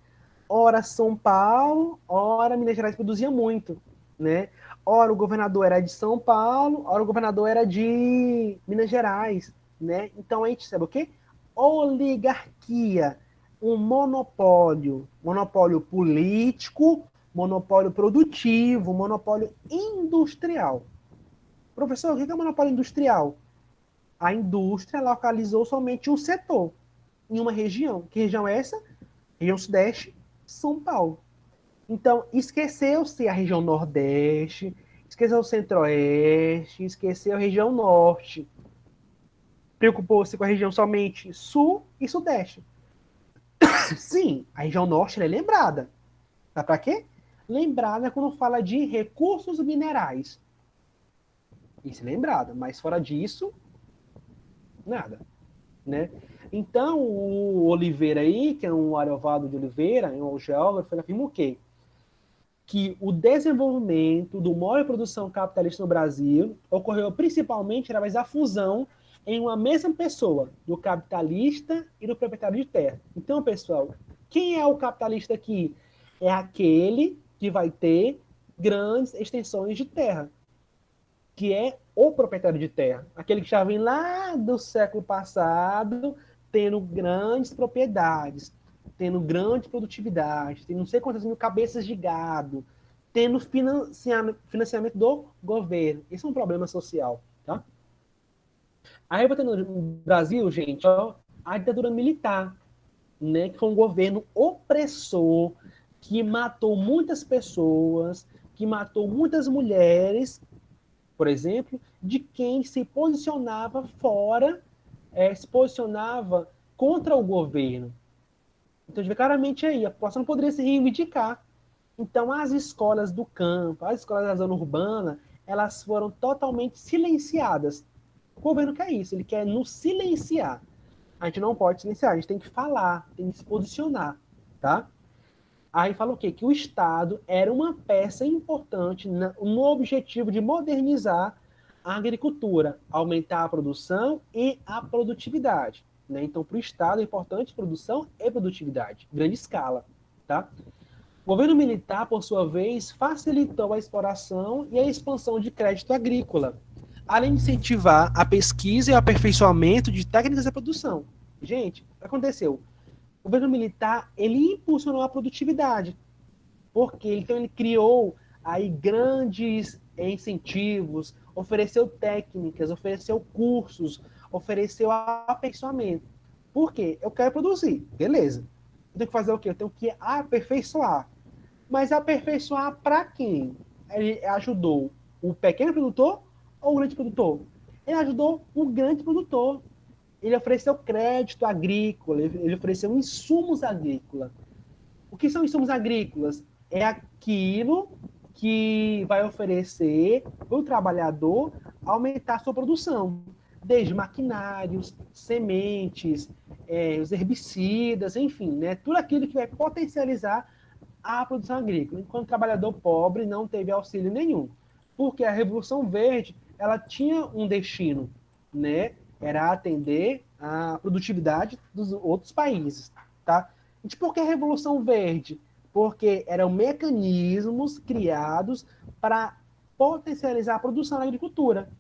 Ora São Paulo, ora Minas Gerais produzia muito, né? Ora o governador era de São Paulo, ora o governador era de Minas Gerais, né? Então a gente sabe o quê? Oligarquia, um monopólio político, monopólio produtivo, monopólio industrial. Professor, o que é monopólio industrial? A indústria localizou somente um setor em uma região. Que região é essa? Região Sudeste, São Paulo. Então, esqueceu-se a região Nordeste, esqueceu o Centro-Oeste, esqueceu a região Norte. Preocupou-se com a região somente Sul e Sudeste. Sim, a região Norte é lembrada. Tá para quê? Lembrada quando fala de recursos minerais. Isso é lembrada, mas fora disso, nada. Né? Então, o Oliveira aí, que é um Ariovaldo de Oliveira, um geógrafo, ele afirma o quê? Que o desenvolvimento do modo de produção capitalista no Brasil ocorreu principalmente através da fusão em uma mesma pessoa, do capitalista e do proprietário de terra. Então, pessoal, quem é o capitalista aqui? É aquele que vai ter grandes extensões de terra, que é o proprietário de terra, aquele que já vem lá do século passado, tendo grandes propriedades, tendo grande produtividade, tendo não sei quantas mil cabeças de gado, tendo financiamento do governo. Esse é um problema social, tá? Aí vai ter no Brasil, gente, ó, a ditadura militar, né, que foi um governo opressor, que matou muitas pessoas, que matou muitas mulheres, por exemplo, de quem se posicionava fora, se posicionava contra o governo. Então, a gente vê claramente aí, a população não poderia se reivindicar. Então, as escolas do campo, as escolas da zona urbana, elas foram totalmente silenciadas. O governo quer isso, ele quer nos silenciar. A gente não pode silenciar, a gente tem que falar, tem que se posicionar, tá? Aí fala o quê? Que o Estado era uma peça importante no objetivo de modernizar a agricultura, aumentar a produção e a produtividade. Né? Então, para o Estado é importante produção e produtividade, grande escala. Tá? O governo militar, por sua vez, facilitou a exploração e a expansão de crédito agrícola, além de incentivar a pesquisa e o aperfeiçoamento de técnicas de produção. Gente, o que aconteceu? O governo militar, ele impulsionou a produtividade, porque então ele criou aí grandes incentivos, ofereceu técnicas, ofereceu cursos, ofereceu aperfeiçoamento. Por quê? Eu quero produzir, beleza. Eu tenho que fazer o quê? Eu tenho que aperfeiçoar. Mas aperfeiçoar para quem? Ele ajudou o pequeno produtor ou o grande produtor? Ele ajudou o grande produtor. Ele ofereceu crédito agrícola, ele ofereceu insumos agrícolas. O que são insumos agrícolas? É aquilo que vai oferecer para o trabalhador aumentar a sua produção, desde maquinários, sementes, os herbicidas, enfim, né? Tudo aquilo que vai potencializar a produção agrícola, enquanto o trabalhador pobre não teve auxílio nenhum, porque a Revolução Verde ela tinha um destino, né? Era atender a produtividade dos outros países, tá? E por que a Revolução Verde? Porque eram mecanismos criados para potencializar a produção da agricultura,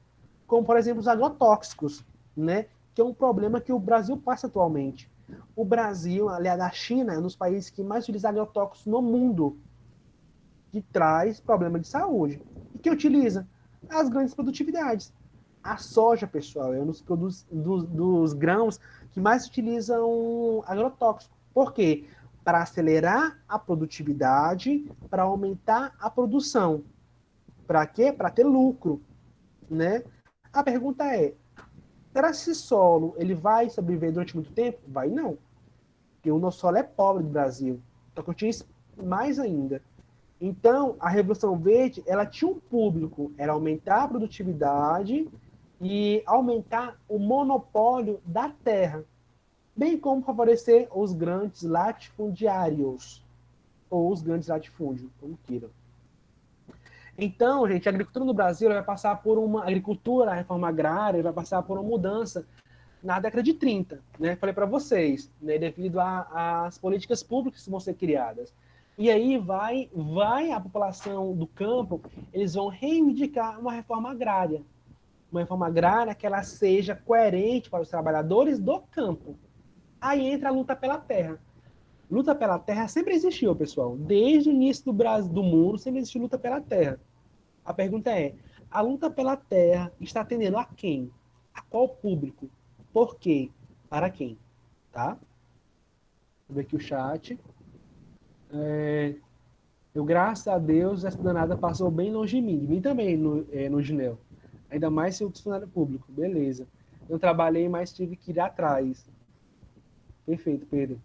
como, por exemplo, os agrotóxicos, né? Que é um problema que o Brasil passa atualmente. O Brasil, aliás, a China, é um dos países que mais utiliza agrotóxicos no mundo, que traz problema de saúde. E que utiliza? As grandes produtividades. A soja, pessoal, é um dos grãos que mais utilizam agrotóxico. Por quê? Para acelerar a produtividade, para aumentar a produção. Para quê? Para ter lucro, né? A pergunta é, será que esse solo ele vai sobreviver durante muito tempo? Vai não. Porque o nosso solo é pobre do Brasil. Tocantins mais ainda. Então, a Revolução Verde, ela tinha um público, era aumentar a produtividade e aumentar o monopólio da terra, bem como favorecer os grandes latifundiários, ou os grandes latifúndios, como queiram. Então, gente, a agricultura no Brasil vai passar por uma agricultura, a reforma agrária, vai passar por uma mudança na década de 30, né? Falei para vocês, né? Devido às políticas públicas que vão ser criadas. E aí vai a população do campo, eles vão reivindicar uma reforma agrária que ela seja coerente para os trabalhadores do campo. Aí entra a luta pela terra. Luta pela terra sempre existiu, pessoal. Desde o início do Brasil, do mundo, sempre existiu luta pela terra. A pergunta é: a luta pela terra está atendendo a quem? A qual público? Por quê? Para quem? Tá? Vou ver aqui o chat. Eu, graças a Deus, essa danada passou bem longe de mim. De mim também, no Ginel. Ainda mais se eu funcionário público. Beleza. Eu trabalhei, mas tive que ir atrás. Perfeito, Pedro.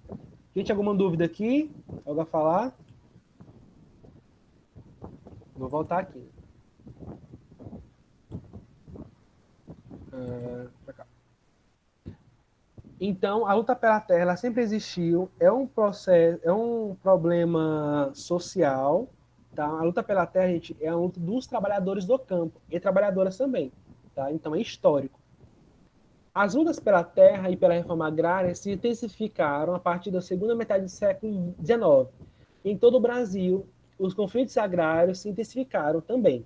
Gente, alguma dúvida aqui? Algo a falar? Vou voltar aqui. Pra cá. Então, a luta pela terra ela sempre existiu, é um processo, é um problema social, tá? A luta pela terra, gente, é a luta dos trabalhadores do campo e trabalhadoras também, tá? Então é histórico. As lutas pela terra e pela reforma agrária se intensificaram a partir da segunda metade do século XIX. Em todo o Brasil, os conflitos agrários se intensificaram também.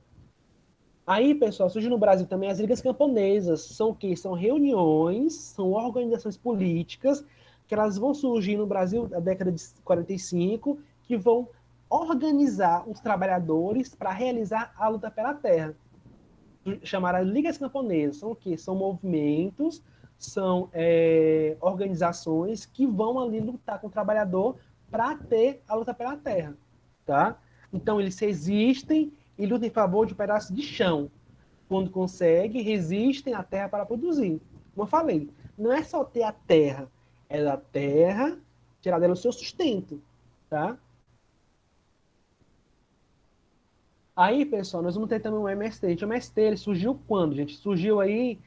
Aí, pessoal, surge no Brasil também as ligas camponesas. São o quê? São reuniões, são organizações políticas que elas vão surgir no Brasil na década de 45, que vão organizar os trabalhadores para realizar a luta pela terra. Chamaram ligas camponesas. São o quê? São movimentos, são organizações que vão ali lutar com o trabalhador para ter a luta pela terra, tá? Então, eles existem e lutam em favor de um pedaço de chão. Quando conseguem, resistem à terra para produzir. Como eu falei, não é só ter a terra, é da terra, tirar dela o seu sustento, tá? Aí, pessoal, nós vamos ter também o MST. Gente, o MST ele surgiu quando, gente? Surgiu aí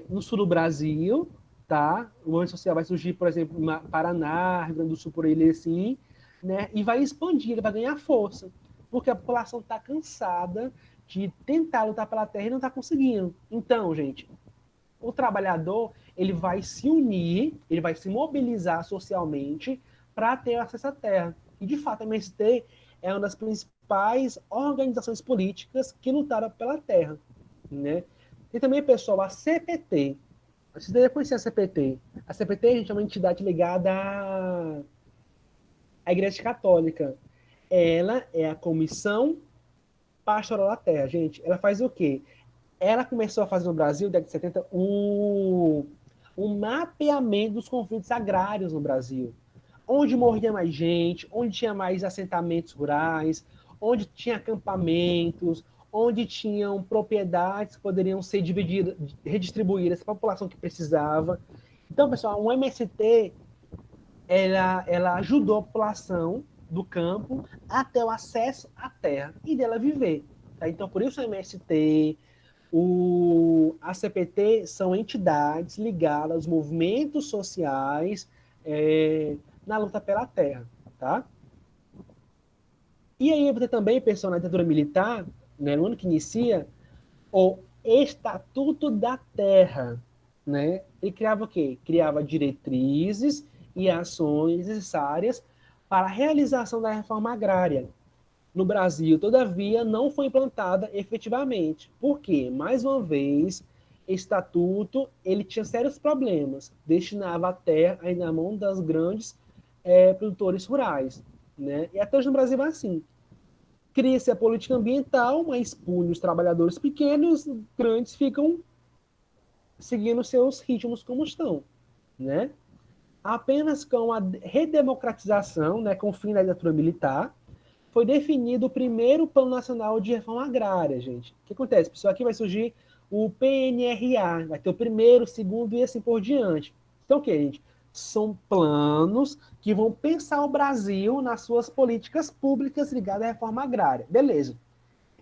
no sul do Brasil, tá? O movimento social vai surgir, por exemplo, em Paraná, Rio Grande do Sul, por ele assim, né? E vai expandir, ele vai ganhar força, porque a população está cansada de tentar lutar pela terra e não está conseguindo. Então, gente, o trabalhador ele vai se unir, ele vai se mobilizar socialmente para ter acesso à terra. E, de fato, a MST é uma das principais organizações políticas que lutaram pela terra. Né? E também, pessoal, a CPT. Vocês devem conhecer a CPT. A CPT, gente, é uma entidade ligada à Igreja Católica. Ela é a Comissão Pastoral da Terra, gente. Ela faz o quê? Ela começou a fazer no Brasil, década de 70, um mapeamento dos conflitos agrários no Brasil. Onde morria mais gente, onde tinha mais assentamentos rurais, onde tinha acampamentos, onde tinham propriedades que poderiam ser divididas, redistribuídas para a população que precisava. Então, pessoal, o MST ela ajudou a população do campo a ter o acesso à terra e dela viver. Tá? Então, por isso o MST, a CPT são entidades ligadas aos movimentos sociais na luta pela terra, tá? E aí você também pensou na ditadura militar, né, no ano que inicia, o Estatuto da Terra, né? Ele criava o quê? Criava diretrizes e ações necessárias para a realização da reforma agrária, no Brasil, todavia, não foi implantada efetivamente. Por quê? Mais uma vez, estatuto ele tinha sérios problemas, destinava a terra ainda na mão das grandes produtores rurais. Né? E até hoje no Brasil é assim. Cria-se a política ambiental, mas pune os trabalhadores pequenos, grandes ficam seguindo seus ritmos como estão. Né? Apenas com a redemocratização, né, com o fim da ditadura militar, foi definido o primeiro Plano Nacional de Reforma Agrária, gente. O que acontece? Pessoal, aqui vai surgir o PNRA, vai ter o primeiro, o segundo e assim por diante. Então, o que, gente? São planos que vão pensar o Brasil nas suas políticas públicas ligadas à reforma agrária. Beleza.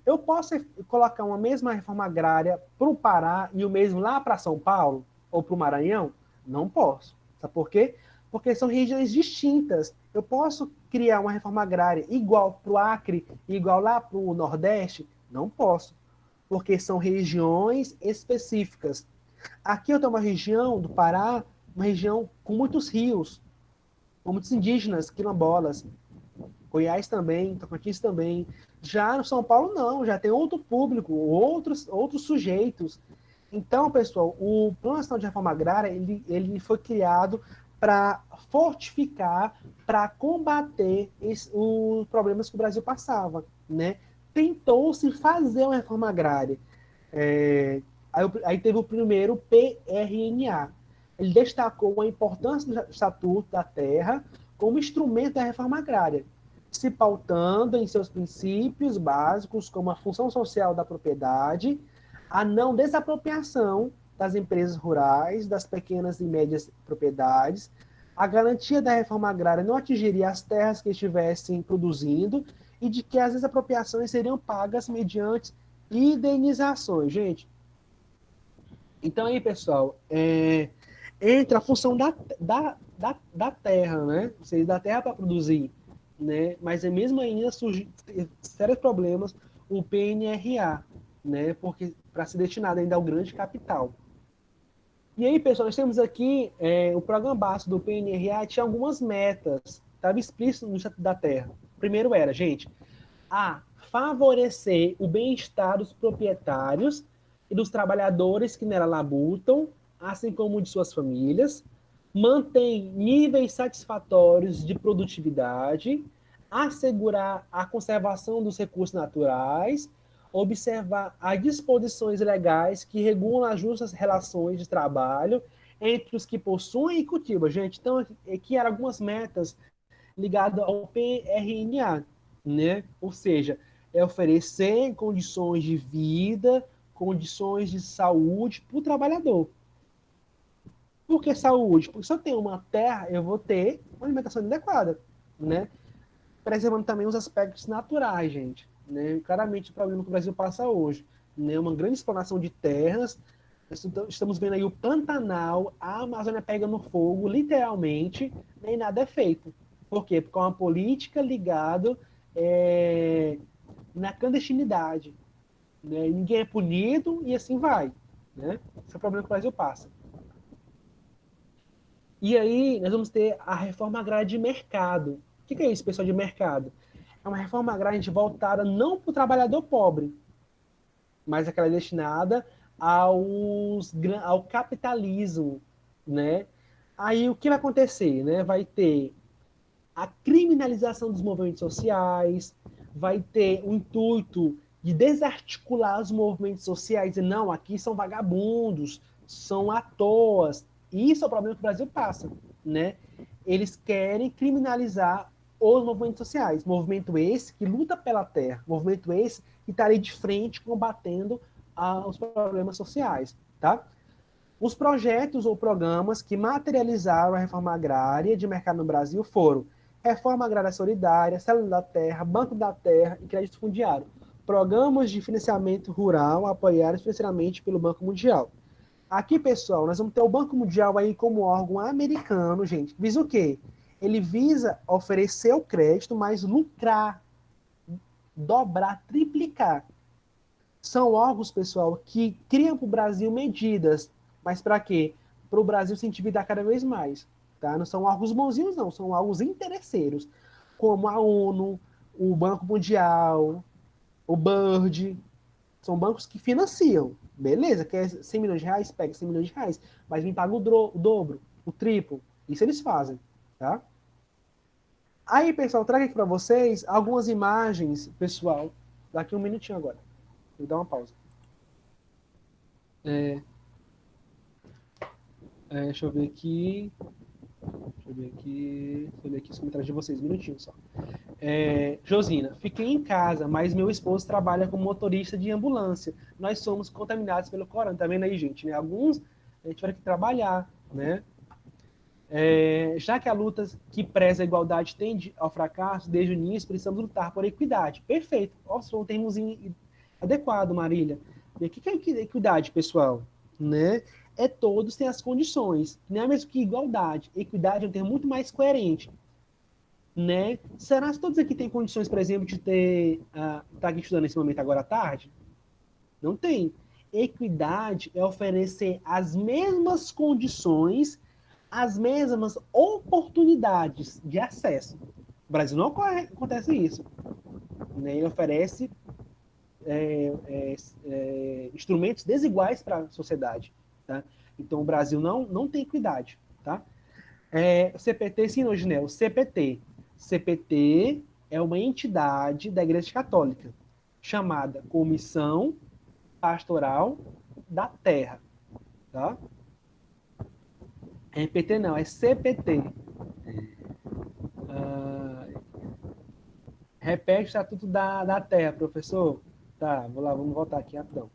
Eu posso colocar uma mesma reforma agrária para o Pará e o mesmo lá para São Paulo ou para o Maranhão? Não posso. Sabe por quê? Porque são regiões distintas. Eu posso criar uma reforma agrária igual para o Acre, igual lá para o Nordeste? Não posso. Porque são regiões específicas. Aqui eu tenho uma região do Pará, uma região com muitos rios, com muitos indígenas, quilombolas. Goiás também, Tocantins também. Já no São Paulo, não, já tem outro público, outros sujeitos. Então, pessoal, o Plano Nacional de Reforma Agrária ele foi criado para fortificar, para combater os problemas que o Brasil passava. Né? Tentou-se fazer uma reforma agrária. Aí teve o primeiro PRNA. Ele destacou a importância do Estatuto da Terra como instrumento da reforma agrária, se pautando em seus princípios básicos, como a função social da propriedade, a não desapropriação das empresas rurais, das pequenas e médias propriedades, a garantia da reforma agrária não atingiria as terras que estivessem produzindo e de que as desapropriações seriam pagas mediante indenizações. Gente, então aí, pessoal, entra a função da terra, né? Ou seja, da terra para produzir, né? Mas mesmo ainda surgem sérios problemas o PNRA, né? Porque para ser destinado ainda ao grande capital. E aí, pessoal, nós temos aqui o programa básico do PNRA tinha algumas metas, estava explícito no Estatuto da Terra. Primeiro era, gente, favorecer o bem-estar dos proprietários e dos trabalhadores que nela labutam, assim como de suas famílias, mantém níveis satisfatórios de produtividade, assegurar a conservação dos recursos naturais, observar as disposições legais que regulam as justas relações de trabalho entre os que possuem e cultivam. Gente, então aqui eram algumas metas ligadas ao PRNA, né? Ou seja, oferecer condições de vida, condições de saúde para o trabalhador. Por que saúde? Porque se eu tenho uma terra, eu vou ter uma alimentação adequada, né? Preservando também os aspectos naturais, gente. né? Claramente o problema que o Brasil passa hoje, né? Uma grande exploração de terras. Estamos vendo aí o Pantanal, a Amazônia pegando fogo, literalmente, nem nada é feito. Por quê? Porque é uma política ligada na clandestinidade, né? Ninguém é punido e assim vai, né? Esse é o problema que o Brasil passa. E aí nós vamos ter a reforma agrária de mercado. O que é isso, pessoal, de mercado? É uma reforma agrária voltada não para o trabalhador pobre, mas aquela destinada ao capitalismo, né? Aí o que vai acontecer, né? Vai ter a criminalização dos movimentos sociais, vai ter o intuito de desarticular os movimentos sociais e não, aqui são vagabundos, são à toa. Isso é o problema que o Brasil passa, né? Eles querem criminalizar os movimentos sociais, movimento esse que luta pela terra, movimento esse que está ali de frente combatendo os problemas sociais, tá? Os projetos ou programas que materializaram a reforma agrária de mercado no Brasil foram Reforma Agrária Solidária, Célula da Terra, Banco da Terra e Crédito Fundiário. Programas de financiamento rural apoiados financeiramente pelo Banco Mundial. Aqui, pessoal, nós vamos ter o Banco Mundial aí como órgão americano, gente. Visa o quê? Ele visa oferecer o crédito, mas lucrar, dobrar, triplicar. São órgãos, pessoal, que criam para o Brasil medidas. Mas para quê? Para o Brasil se endividar cada vez mais. Tá? Não são órgãos bonzinhos, não. São órgãos interesseiros, como a ONU, o Banco Mundial, o BIRD. São bancos que financiam. Beleza, quer 100 milhões de reais? Pega 100 milhões de reais. Mas me paga o dobro, o triplo. Isso eles fazem. Tá? Aí, pessoal, trago aqui para vocês algumas imagens, pessoal. Daqui um minutinho agora. Vou dar uma pausa. Deixa eu ver aqui. Deixa eu ver aqui os comentários de vocês, um minutinho só. Josina, fiquei em casa, mas meu esposo trabalha como motorista de ambulância. Nós somos contaminados pelo corona, tá vendo aí, gente? Né? Alguns a gente vai ter que trabalhar, né? Já que a luta que preza a igualdade tende ao fracasso, desde o início precisamos lutar por equidade. Perfeito. Nossa, um termo adequado, Marília. E o que é equidade, pessoal? Né? Todos têm as condições. Não é mesmo que igualdade. Equidade é um termo muito mais coerente. Né? Será que todos aqui têm condições, por exemplo, de estar aqui estudando nesse momento agora à tarde? Não tem. Equidade é oferecer as mesmas condições, as mesmas oportunidades de acesso. No Brasil não acontece isso. Né? Ele oferece instrumentos desiguais para a sociedade. Tá? Então, o Brasil não tem equidade. Tá? CPT, sim, Noginel, CPT. CPT é uma entidade da Igreja Católica, chamada Comissão Pastoral da Terra. Tá? PT não, é CPT. Repete o Estatuto da Terra, professor. Tá, vamos voltar aqui rapidão. O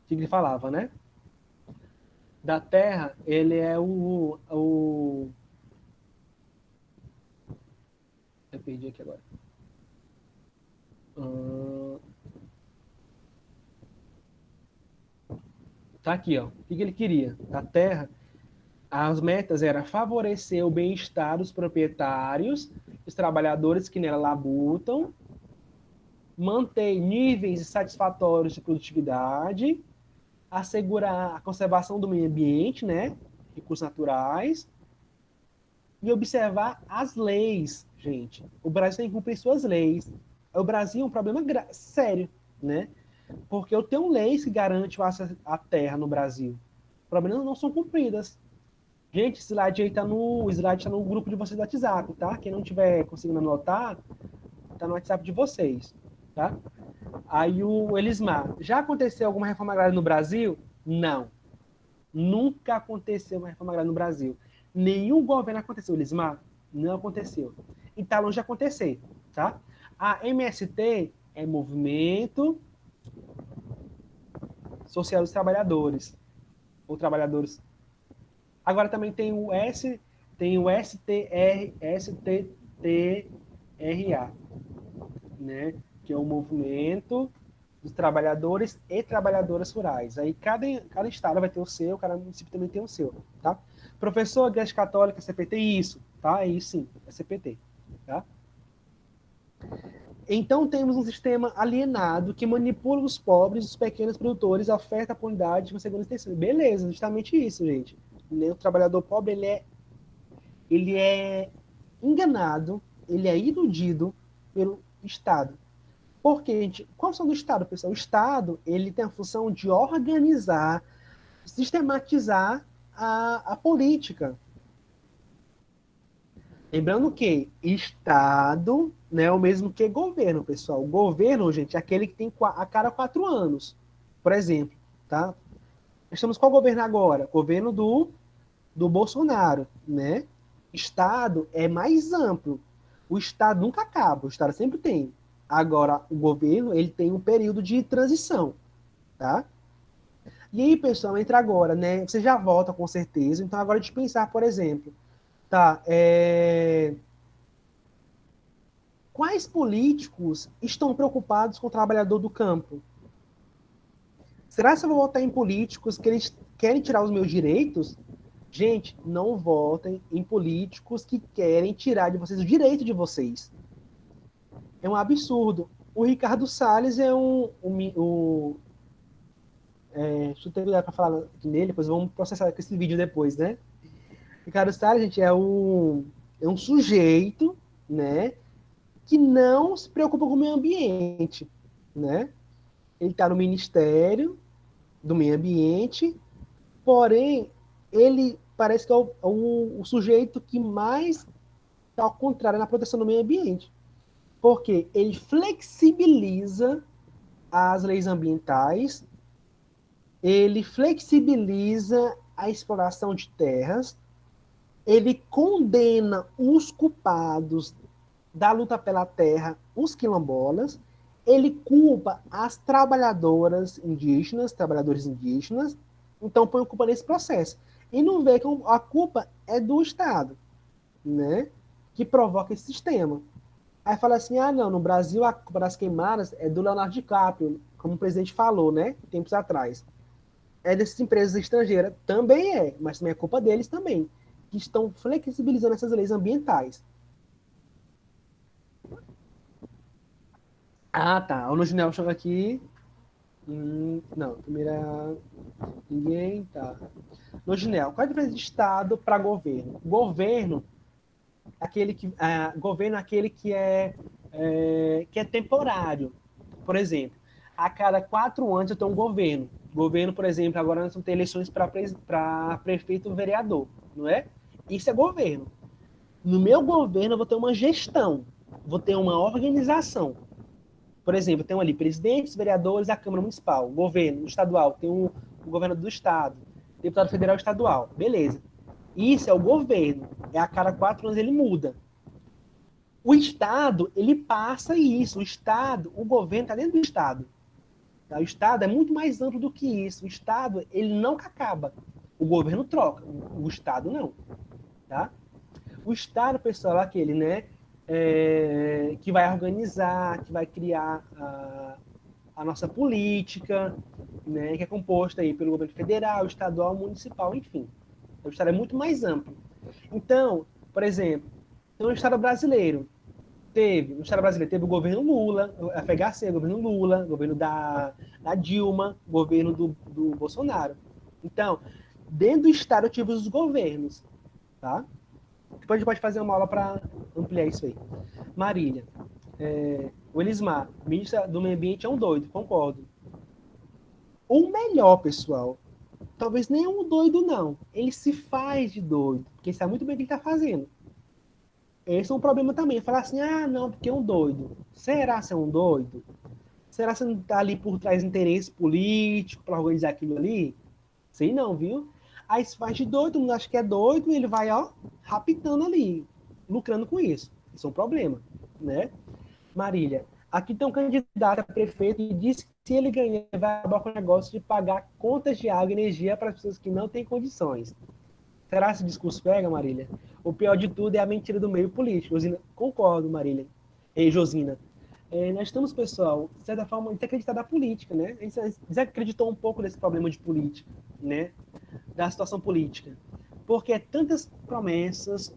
que ele falava, né? Da Terra, ele é o... Eu perdi aqui agora. Tá aqui, ó. O que ele queria? Da Terra, as metas eram favorecer o bem-estar dos proprietários, os trabalhadores que nela labutam, manter níveis satisfatórios de produtividade, assegurar a conservação do meio ambiente, né, recursos naturais, e observar as leis, gente. O Brasil tem que cumprir suas leis. O Brasil é um problema sério, né? Porque eu tenho leis que garantem o acesso à terra no Brasil. Os problemas não são cumpridas. Gente, esse slide aí tá no grupo de vocês do WhatsApp, tá? Quem não tiver conseguindo anotar, tá no WhatsApp de vocês, tá? Aí o Elismar, já aconteceu alguma reforma agrária no Brasil? Não. Nunca aconteceu uma reforma agrária no Brasil. Nenhum governo aconteceu, Elismar. Não aconteceu. E tá longe de acontecer, tá? A MST é Movimento Social dos Trabalhadores. Ou Trabalhadores. Agora também tem o STTRA, né? que é o movimento dos trabalhadores e trabalhadoras rurais. Aí cada estado vai ter o seu, cada município também tem o seu, tá? Professor, Igreja Católica, CPT, isso, tá? É isso sim, é CPT, tá? Então temos um sistema alienado que manipula os pobres, os pequenos produtores, oferta a oportunidade com segunda intenção. Beleza, justamente isso, gente. O trabalhador pobre, ele é enganado, ele é iludido pelo Estado. Porque, gente, qual a função do Estado, pessoal? O Estado, ele tem a função de organizar, sistematizar a política. Lembrando que Estado não é o mesmo que governo, pessoal. O governo, gente, é aquele que tem a cada 4 anos. Por exemplo, tá? Estamos qual governo agora? Governo do Bolsonaro, né? Estado é mais amplo. O Estado nunca acaba, o Estado sempre tem. Agora, o governo, ele tem um período de transição, tá? E aí, pessoal, entra agora, né? Você já volta com certeza. Então, agora de pensar, por exemplo, tá? Quais políticos estão preocupados com o trabalhador do campo? Será que eu vou votar em políticos que eles querem tirar os meus direitos? Gente, não votem em políticos que querem tirar de vocês o direito de vocês. É um absurdo. O Ricardo Salles é deixa eu ter cuidado para falar nele, depois vamos processar com esse vídeo depois, né? Ricardo Salles, gente, é um sujeito, né, que não se preocupa com o meio ambiente, né? Ele está no Ministério do Meio Ambiente, porém, ele parece que é o sujeito que mais está ao contrário na proteção do meio ambiente. Porque ele flexibiliza as leis ambientais, ele flexibiliza a exploração de terras, ele condena os culpados da luta pela terra, os quilombolas, ele culpa as trabalhadores indígenas, então põe a culpa nesse processo. E não vê que a culpa é do Estado, né? Que provoca esse sistema. Aí fala assim, não, no Brasil a culpa das queimadas é do Leonardo DiCaprio, como o presidente falou, né? Tempos atrás. É dessas empresas estrangeiras, também é, mas também é culpa deles também, que estão flexibilizando essas leis ambientais. Ah, tá. O Luginel chegou aqui. Não, primeira. Ninguém. Tá. Luginel, qual é a diferença de Estado para governo? Governo é aquele que é temporário. Por exemplo, a cada 4 anos eu tenho um governo. Governo, por exemplo, agora nós vamos ter eleições para prefeito e vereador, não é? Isso é governo. No meu governo eu vou ter uma gestão, vou ter uma organização. Por exemplo, tem ali presidentes, vereadores, a Câmara Municipal, governo estadual, tem o governador do estado, deputado federal estadual, beleza. Isso é o governo, a cada 4 anos ele muda. O Estado, ele passa isso, o governo está dentro do Estado. Tá? O Estado é muito mais amplo do que isso, o Estado, ele não acaba, o governo troca, o Estado não. Tá? O Estado, pessoal, é aquele, né, que vai organizar, que vai criar a nossa política, né, que é composta aí pelo governo federal, estadual, municipal, enfim. O Estado é muito mais amplo. Então, por exemplo, no Estado brasileiro, no Estado brasileiro teve o governo Lula, a FHC, o governo Lula, o governo da Dilma, o governo do Bolsonaro. Então, dentro do Estado eu tive os governos, tá? Depois a gente pode fazer uma aula para ampliar isso aí. Marília, o Elismar, ministro do Meio Ambiente é um doido, concordo. Ou melhor, pessoal, talvez nem um doido, não. Ele se faz de doido, porque ele sabe muito bem o que ele está fazendo. Esse é um problema também. Falar assim, não, porque é um doido. Será que é um doido? Será que não está ali por trás de interesse político para organizar aquilo ali? Sei não, viu? Aí se faz de doido, todo mundo acha que é doido, e ele vai, rapitando ali, lucrando com isso. Isso é um problema, né? Marília, aqui tem um candidato a prefeito e disse que se ele ganhar, vai acabar com o negócio de pagar contas de água e energia para as pessoas que não têm condições. Será que esse discurso pega, Marília? O pior de tudo é a mentira do meio político. Josina, concordo, Marília. Ei, Josina. Nós estamos, pessoal, de certa forma, desacreditado da política, né? A gente desacreditou um pouco desse problema de política, né? Da situação política. Porque tantas promessas,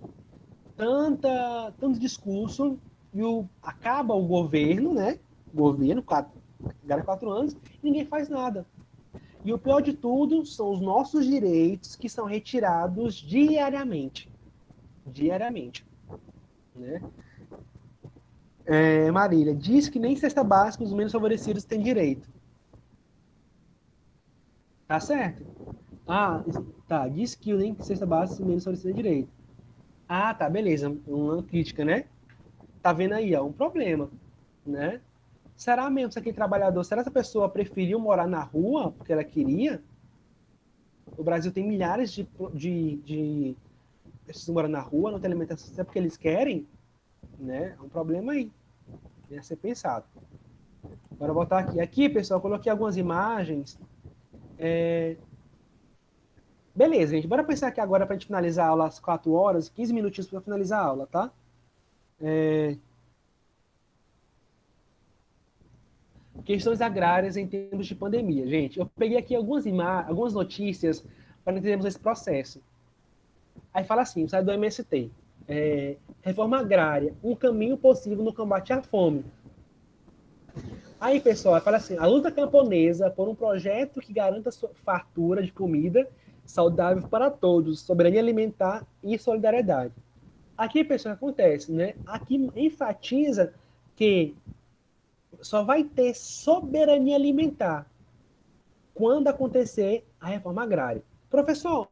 tanto discurso, e acaba o governo, né? Governo, 4 anos, e ninguém faz nada. E o pior de tudo são os nossos direitos que são retirados diariamente. Diariamente. Né? Marília, diz que nem cesta básica os menos favorecidos têm direito. Tá certo? Ah, tá. Diz que nem cesta básica os menos favorecidos têm direito. Ah, tá, beleza. Uma crítica, né? Tá vendo aí, ó, um problema, né? Será mesmo que aquele trabalhador, será que essa pessoa preferiu morar na rua porque ela queria? O Brasil tem milhares de pessoas que moram na rua, não tem alimentação, é porque eles querem, né? É um problema aí, a ser pensado. Agora voltar aqui. Aqui, pessoal, eu coloquei algumas imagens. Beleza, gente. Bora pensar aqui agora para a gente finalizar a aula às 4 horas, 15 minutinhos para finalizar a aula, tá? Questões agrárias em tempos de pandemia. Gente, eu peguei aqui algumas notícias para entendermos esse processo. Aí fala assim, sai do MST. Reforma agrária, um caminho possível no combate à fome. Aí, pessoal, fala assim, a luta camponesa por um projeto que garanta fartura de comida saudável para todos, soberania alimentar e solidariedade. Aqui, pessoal, o que acontece, né? Aqui enfatiza que só vai ter soberania alimentar quando acontecer a reforma agrária. Professor,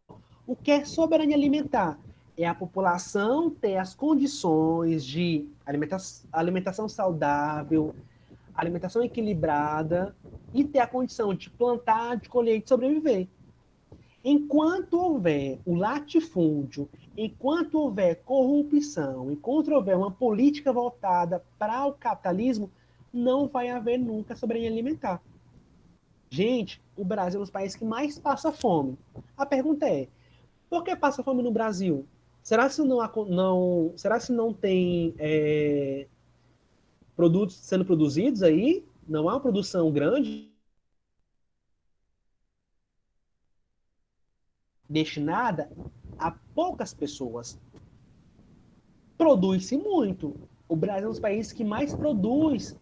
o que é soberania alimentar? É a população ter as condições de alimentação saudável, alimentação equilibrada e ter a condição de plantar, de colher e de sobreviver. Enquanto houver o latifúndio, enquanto houver corrupção, enquanto houver uma política voltada para o capitalismo, não vai haver nunca soberania alimentar. Gente, o Brasil é um dos países que mais passa fome. A pergunta é, por que passa fome no Brasil? Será que não tem produtos sendo produzidos aí? Não há uma produção grande destinada a poucas pessoas. Produz-se muito. O Brasil é um dos países que mais produz.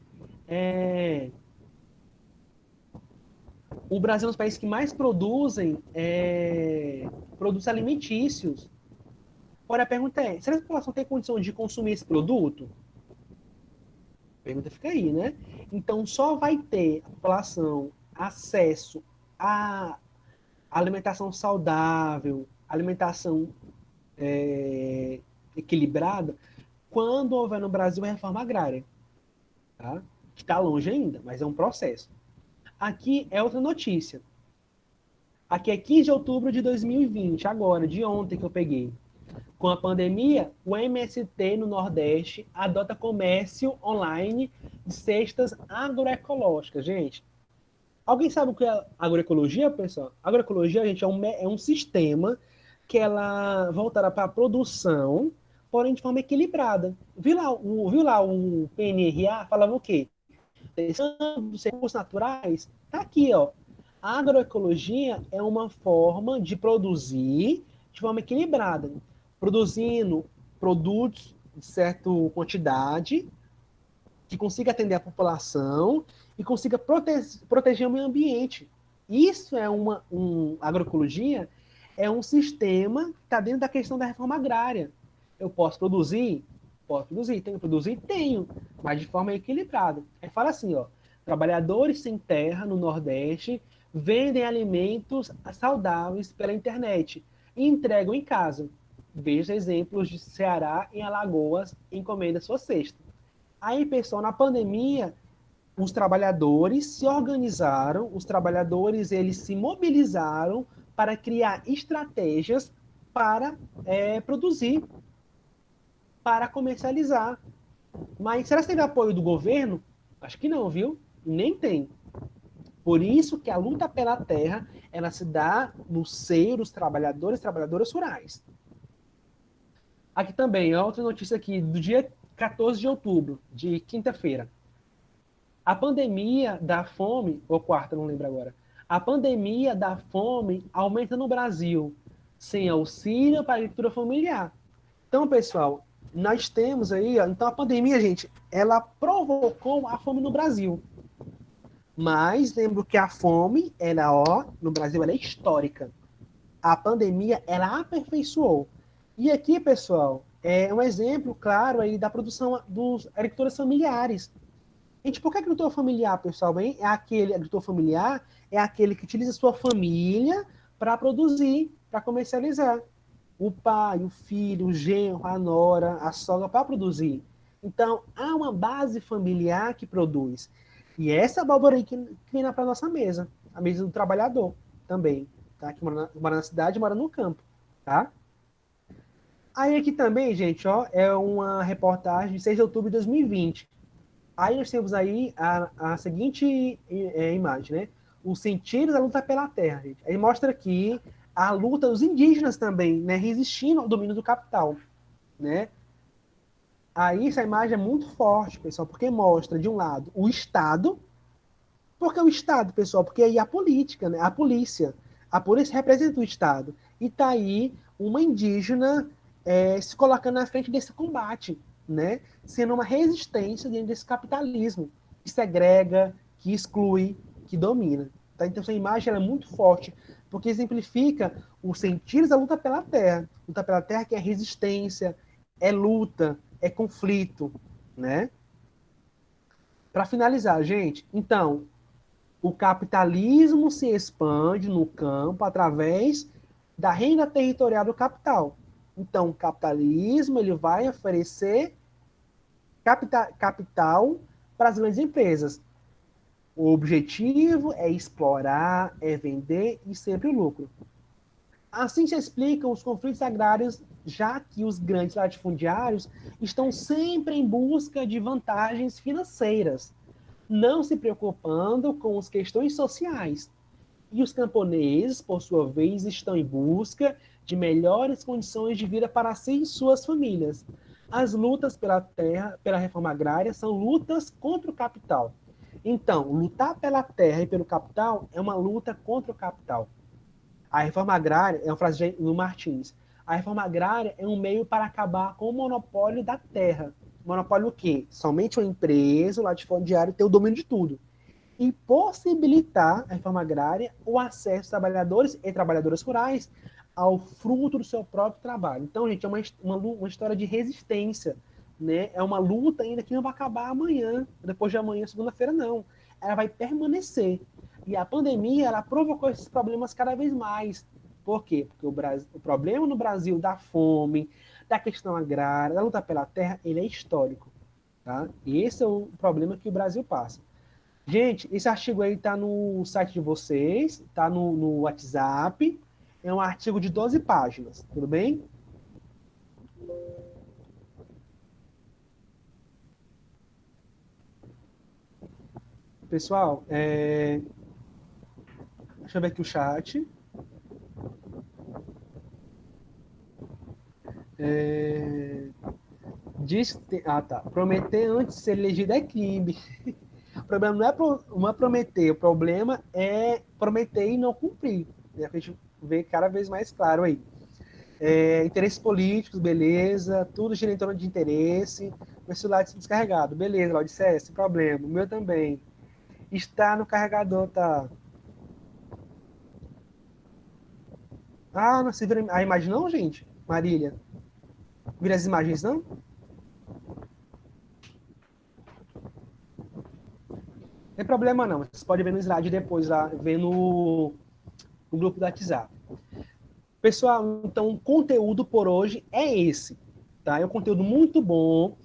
O Brasil é um dos países que mais produzem produtos alimentícios. Ora, a pergunta é: será que a população tem condição de consumir esse produto? A pergunta fica aí, né? Então, só vai ter a população acesso a alimentação saudável, alimentação equilibrada, quando houver no Brasil a reforma agrária. Tá? Está longe ainda, mas é um processo. Aqui é outra notícia. Aqui é 15 de outubro de 2020, agora, de ontem que eu peguei. Com a pandemia, o MST no Nordeste adota comércio online de cestas agroecológicas. Gente, alguém sabe o que é agroecologia, pessoal? Agroecologia, gente, é um sistema que ela voltará para a produção, porém de forma equilibrada. Viu lá o PNRA? Falava o quê? Dos recursos naturais? Tá aqui, ó. A agroecologia é uma forma de produzir de forma equilibrada, produzindo produtos de certa quantidade que consiga atender a população e consiga proteger o meio ambiente. Isso é agroecologia é um sistema que está dentro da questão da reforma agrária. Eu posso produzir? Posso produzir. Tenho que produzir? Tenho, mas de forma equilibrada. Aí fala assim, ó, trabalhadores sem terra no Nordeste vendem alimentos saudáveis pela internet e entregam em casa. Veja exemplos de Ceará e Alagoas, encomenda sua cesta. Aí, pessoal, na pandemia, os trabalhadores se organizaram, os trabalhadores eles se mobilizaram para criar estratégias para produzir, para comercializar. Mas será que teve apoio do governo? Acho que não, viu? Nem tem. Por isso que a luta pela terra, ela se dá no seio dos trabalhadores e trabalhadoras rurais. Aqui também, outra notícia aqui, do dia 14 de outubro, de quinta-feira. A pandemia da fome, ou quarta, não lembro agora. A pandemia da fome aumenta no Brasil, sem auxílio para a agricultura familiar. Então, pessoal, nós temos aí, ó, então a pandemia, gente, ela provocou a fome no Brasil. Mas lembro que a fome, ela, ó, no Brasil, ela é histórica. A pandemia, ela aperfeiçoou. E aqui, pessoal, é um exemplo claro aí da produção dos agricultores familiares. Gente, por que agricultor familiar, pessoal? Hein? É aquele agricultor familiar, é aquele que utiliza sua família para produzir, para comercializar. O pai, o filho, o genro, a nora, a sogra para produzir. Então, há uma base familiar que produz. E essa abóbora aí que vem para a nossa mesa, a mesa do trabalhador também, tá? Que mora na cidade, mora no campo, tá? Aí aqui também, gente, ó, é uma reportagem de 6 de outubro de 2020. Aí nós temos aí a seguinte imagem, né? Os sentidos da luta pela terra, gente. Aí mostra aqui a luta dos indígenas também, né? Resistindo ao domínio do capital, né? Aí essa imagem é muito forte, pessoal, porque mostra, de um lado, o Estado. Por que o Estado, pessoal? Porque aí a política, né? A polícia. A polícia representa o Estado. E tá aí uma indígena se colocando na frente desse combate, né? Sendo uma resistência dentro desse capitalismo que segrega, que exclui, que domina. Tá? Então essa imagem é muito forte, porque exemplifica os sentidos da luta pela terra. Luta pela terra que é resistência, é luta, é conflito, né? Para finalizar, gente, então, o capitalismo se expande no campo através da renda territorial do capital. Então, o capitalismo ele vai oferecer capital para as grandes empresas. O objetivo é explorar, é vender e sempre o lucro. Assim se explicam os conflitos agrários, já que os grandes latifundiários estão sempre em busca de vantagens financeiras, não se preocupando com as questões sociais. E os camponeses, por sua vez, estão em busca de melhores condições de vida para si e suas famílias. As lutas pela terra, pela reforma agrária, são lutas contra o capital. Então, lutar pela terra e pelo capital é uma luta contra o capital. A reforma agrária, é uma frase de Martins, a reforma agrária é um meio para acabar com o monopólio da terra. Monopólio o quê? Somente uma empresa, o latifundiário, tem o domínio de tudo e possibilitar a reforma agrária o acesso dos trabalhadores e trabalhadoras rurais ao fruto do seu próprio trabalho. Então, gente, é uma história de resistência, né? É uma luta ainda que não vai acabar amanhã, depois de amanhã, segunda-feira, não. Ela vai permanecer. E a pandemia, ela provocou esses problemas cada vez mais. Por quê? Porque o problema no Brasil da fome, da questão agrária, da luta pela terra, ele é histórico. Tá? E esse é o problema que o Brasil passa. Gente, esse artigo aí tá no site de vocês, tá no WhatsApp. É um artigo de 12 páginas, tudo bem? Pessoal, deixa eu ver aqui o chat. Ah, tá. Prometer antes de ser elegido é crime. O problema não é prometer, o problema é prometer e não cumprir. A gente vê cada vez mais claro aí. Interesses políticos, beleza, tudo gira em torno de interesse. Meu celular descarregado, beleza, Laudicé, sem problema. O meu também. Está no carregador, tá? Ah, não se vira a imagem não, gente? Marília? Vira as imagens não? Não tem problema não, vocês podem ver no slide depois, lá, ver no grupo do WhatsApp. Pessoal, então o conteúdo por hoje é esse, tá? É um conteúdo muito bom.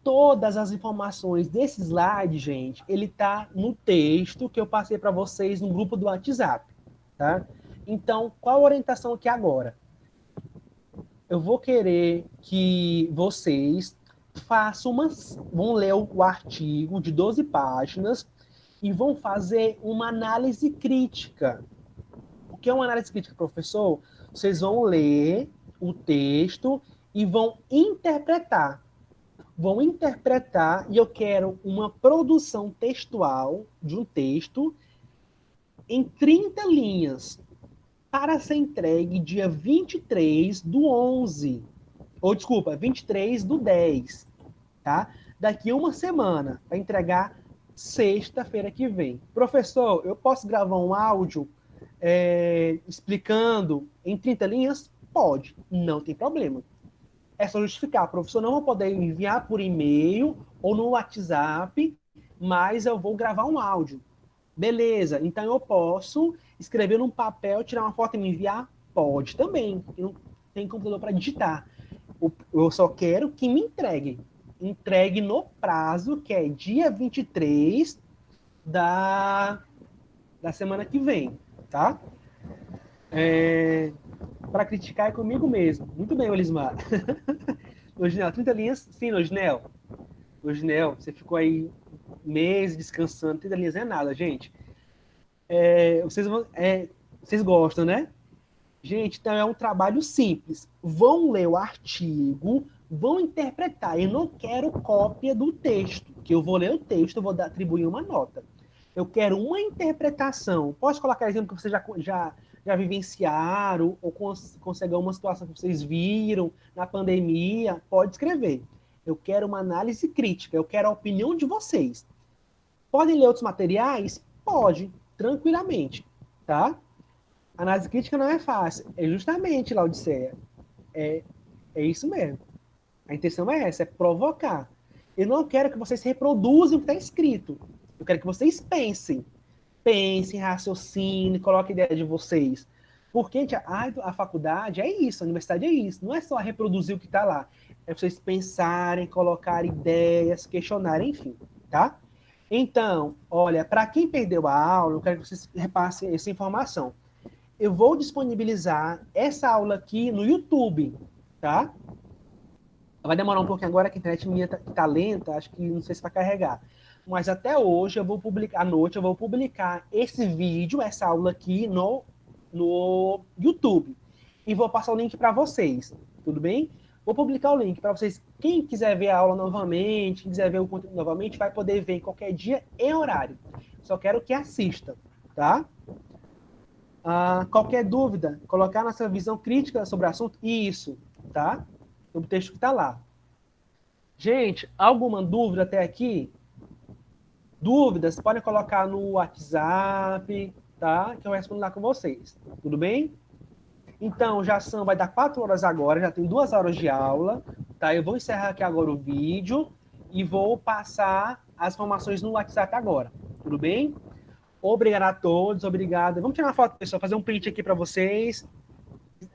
Todas as informações desse slide, gente, ele tá no texto que eu passei para vocês no grupo do WhatsApp, tá? Então, qual a orientação aqui agora? Eu vou querer que vocês vão ler o artigo de 12 páginas e vão fazer uma análise crítica. O que é uma análise crítica, professor? Vocês vão ler o texto e vão interpretar. vão interpretar e eu quero uma produção textual de um texto em 30 linhas para ser entregue dia 23/11. Ou, desculpa, 23/10, tá? Daqui a uma semana, para entregar sexta-feira que vem. Professor, eu posso gravar um áudio explicando em 30 linhas? Pode, não tem problema. É só justificar. Professor, não vou poder enviar por e-mail ou no WhatsApp, mas eu vou gravar um áudio. Beleza, então eu posso escrever num papel, tirar uma foto e me enviar? Pode também. Eu não tenho computador para digitar. Eu só quero que me entregue. Entregue no prazo, que é dia 23 da semana que vem, tá? Para criticar é comigo mesmo. Muito bem, Olismar. Loginel, 30 linhas? Sim, Loginel. Loginel, você ficou aí meses descansando. 30 linhas não é nada, gente. Vocês gostam, né? Gente, então é um trabalho simples. Vão ler o artigo, vão interpretar. Eu não quero cópia do texto, que eu vou ler o texto, eu vou atribuir uma nota. Eu quero uma interpretação. Posso colocar exemplo que vocês já vivenciaram ou conseguir uma situação que vocês viram na pandemia? Pode escrever. Eu quero uma análise crítica, eu quero a opinião de vocês. Podem ler outros materiais? Pode, tranquilamente, tá? Análise crítica não é fácil. É justamente, Laodiceia. É, é isso mesmo. A intenção é essa, é provocar. Eu não quero que vocês reproduzam o que está escrito. Eu quero que vocês pensem. Pensem, raciocinem, coloquem a ideia de vocês. Porque a faculdade é isso, a universidade é isso. Não é só reproduzir o que está lá. É vocês pensarem, colocar ideias, questionarem, enfim, tá? Então, olha, para quem perdeu a aula, eu quero que vocês repassem essa informação. Eu vou disponibilizar essa aula aqui no YouTube, tá? Vai demorar um pouquinho agora, que a internet minha tá lenta, acho que não sei se vai carregar. Mas até hoje, eu vou publicar, à noite, eu vou publicar esse vídeo, essa aula aqui no YouTube. E vou passar o link para vocês, tudo bem? Vou publicar o link para vocês. Quem quiser ver a aula novamente, quem quiser ver o conteúdo novamente, vai poder ver em qualquer dia e horário. Só quero que assista, tá? Qualquer dúvida, colocar nossa visão crítica sobre o assunto, isso, tá? O texto que está lá. Gente, alguma dúvida até aqui? Dúvidas, podem colocar no WhatsApp, tá? Que eu respondo lá com vocês. Tudo bem? Então, vai dar 4 horas agora, já tem 2 horas de aula, tá? Eu vou encerrar aqui agora o vídeo e vou passar as informações no WhatsApp agora. Tudo bem? Obrigado a todos, obrigado. Vamos tirar uma foto, pessoal, fazer um print aqui para vocês.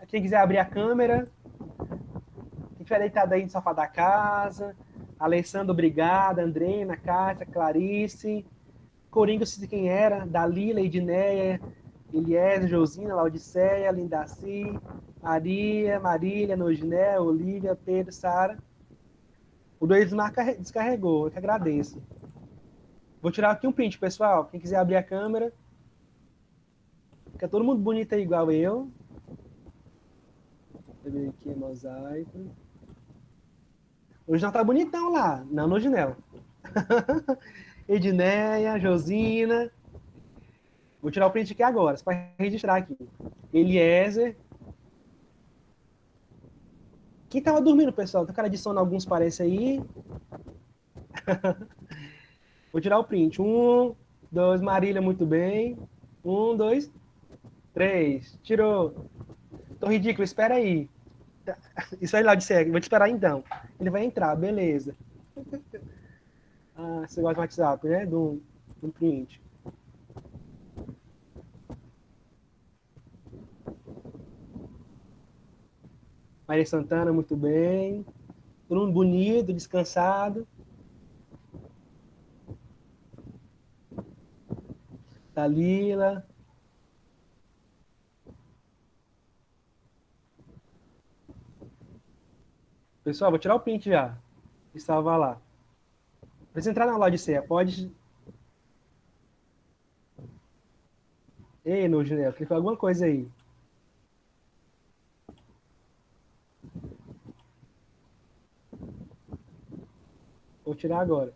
Quem quiser abrir a câmera. Quem estiver deitado aí no sofá da casa. Alessandro, obrigado. Andrena, Cássia, Clarice. Coringa, eu sei quem era. Dalila, Edneia, Eliezer, Josina, Laodiceia, Lindaci, Maria, Marília, Noginé, Olívia, Pedro, Sara. O 2 descarregou, eu que agradeço. Vou tirar aqui um print, pessoal. Quem quiser abrir a câmera. Fica todo mundo bonito aí, igual eu. Deixa eu ver aqui, mosaico. Hoje não tá bonitão lá, não no Ginel. Edneia, Josina. Vou tirar o print aqui agora, só para registrar aqui. Eliezer. Quem tava dormindo, pessoal? Tem cara de sono, alguns parece aí. Vou tirar o print. 1, 2, Marília, muito bem. 1, 2, 3. Tirou. Tô ridículo, espera aí. Isso aí lá de cego. Vou te esperar então. Ele vai entrar, beleza. Você gosta do WhatsApp, né? Do print. Maria Santana, muito bem. Todo mundo bonito, descansado. Dalila. Pessoal, vou tirar o print já. E salvar lá. Precisa entrar na Laodiceia, pode. Ei, no Junel, clicou alguma coisa aí. Vou tirar agora.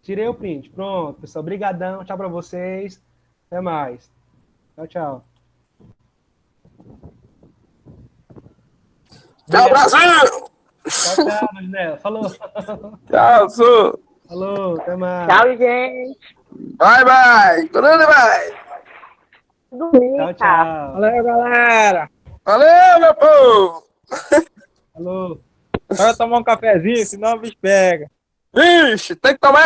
Tirei o print. Pronto, pessoal. Obrigadão. Tchau pra vocês. Até mais. Tchau, tchau. Tchau, Brasil! Tchau, tchau, Marinela. Falou. Tchau, Su! Falou, até mais. Tchau, gente. Bye, bye! Tudo bem! Dormir, Tchau, tá? tchau. Valeu, galera. Valeu, meu povo! Falou. Bora tomar um cafezinho, senão o bicho pega. Vixe, tem que tomar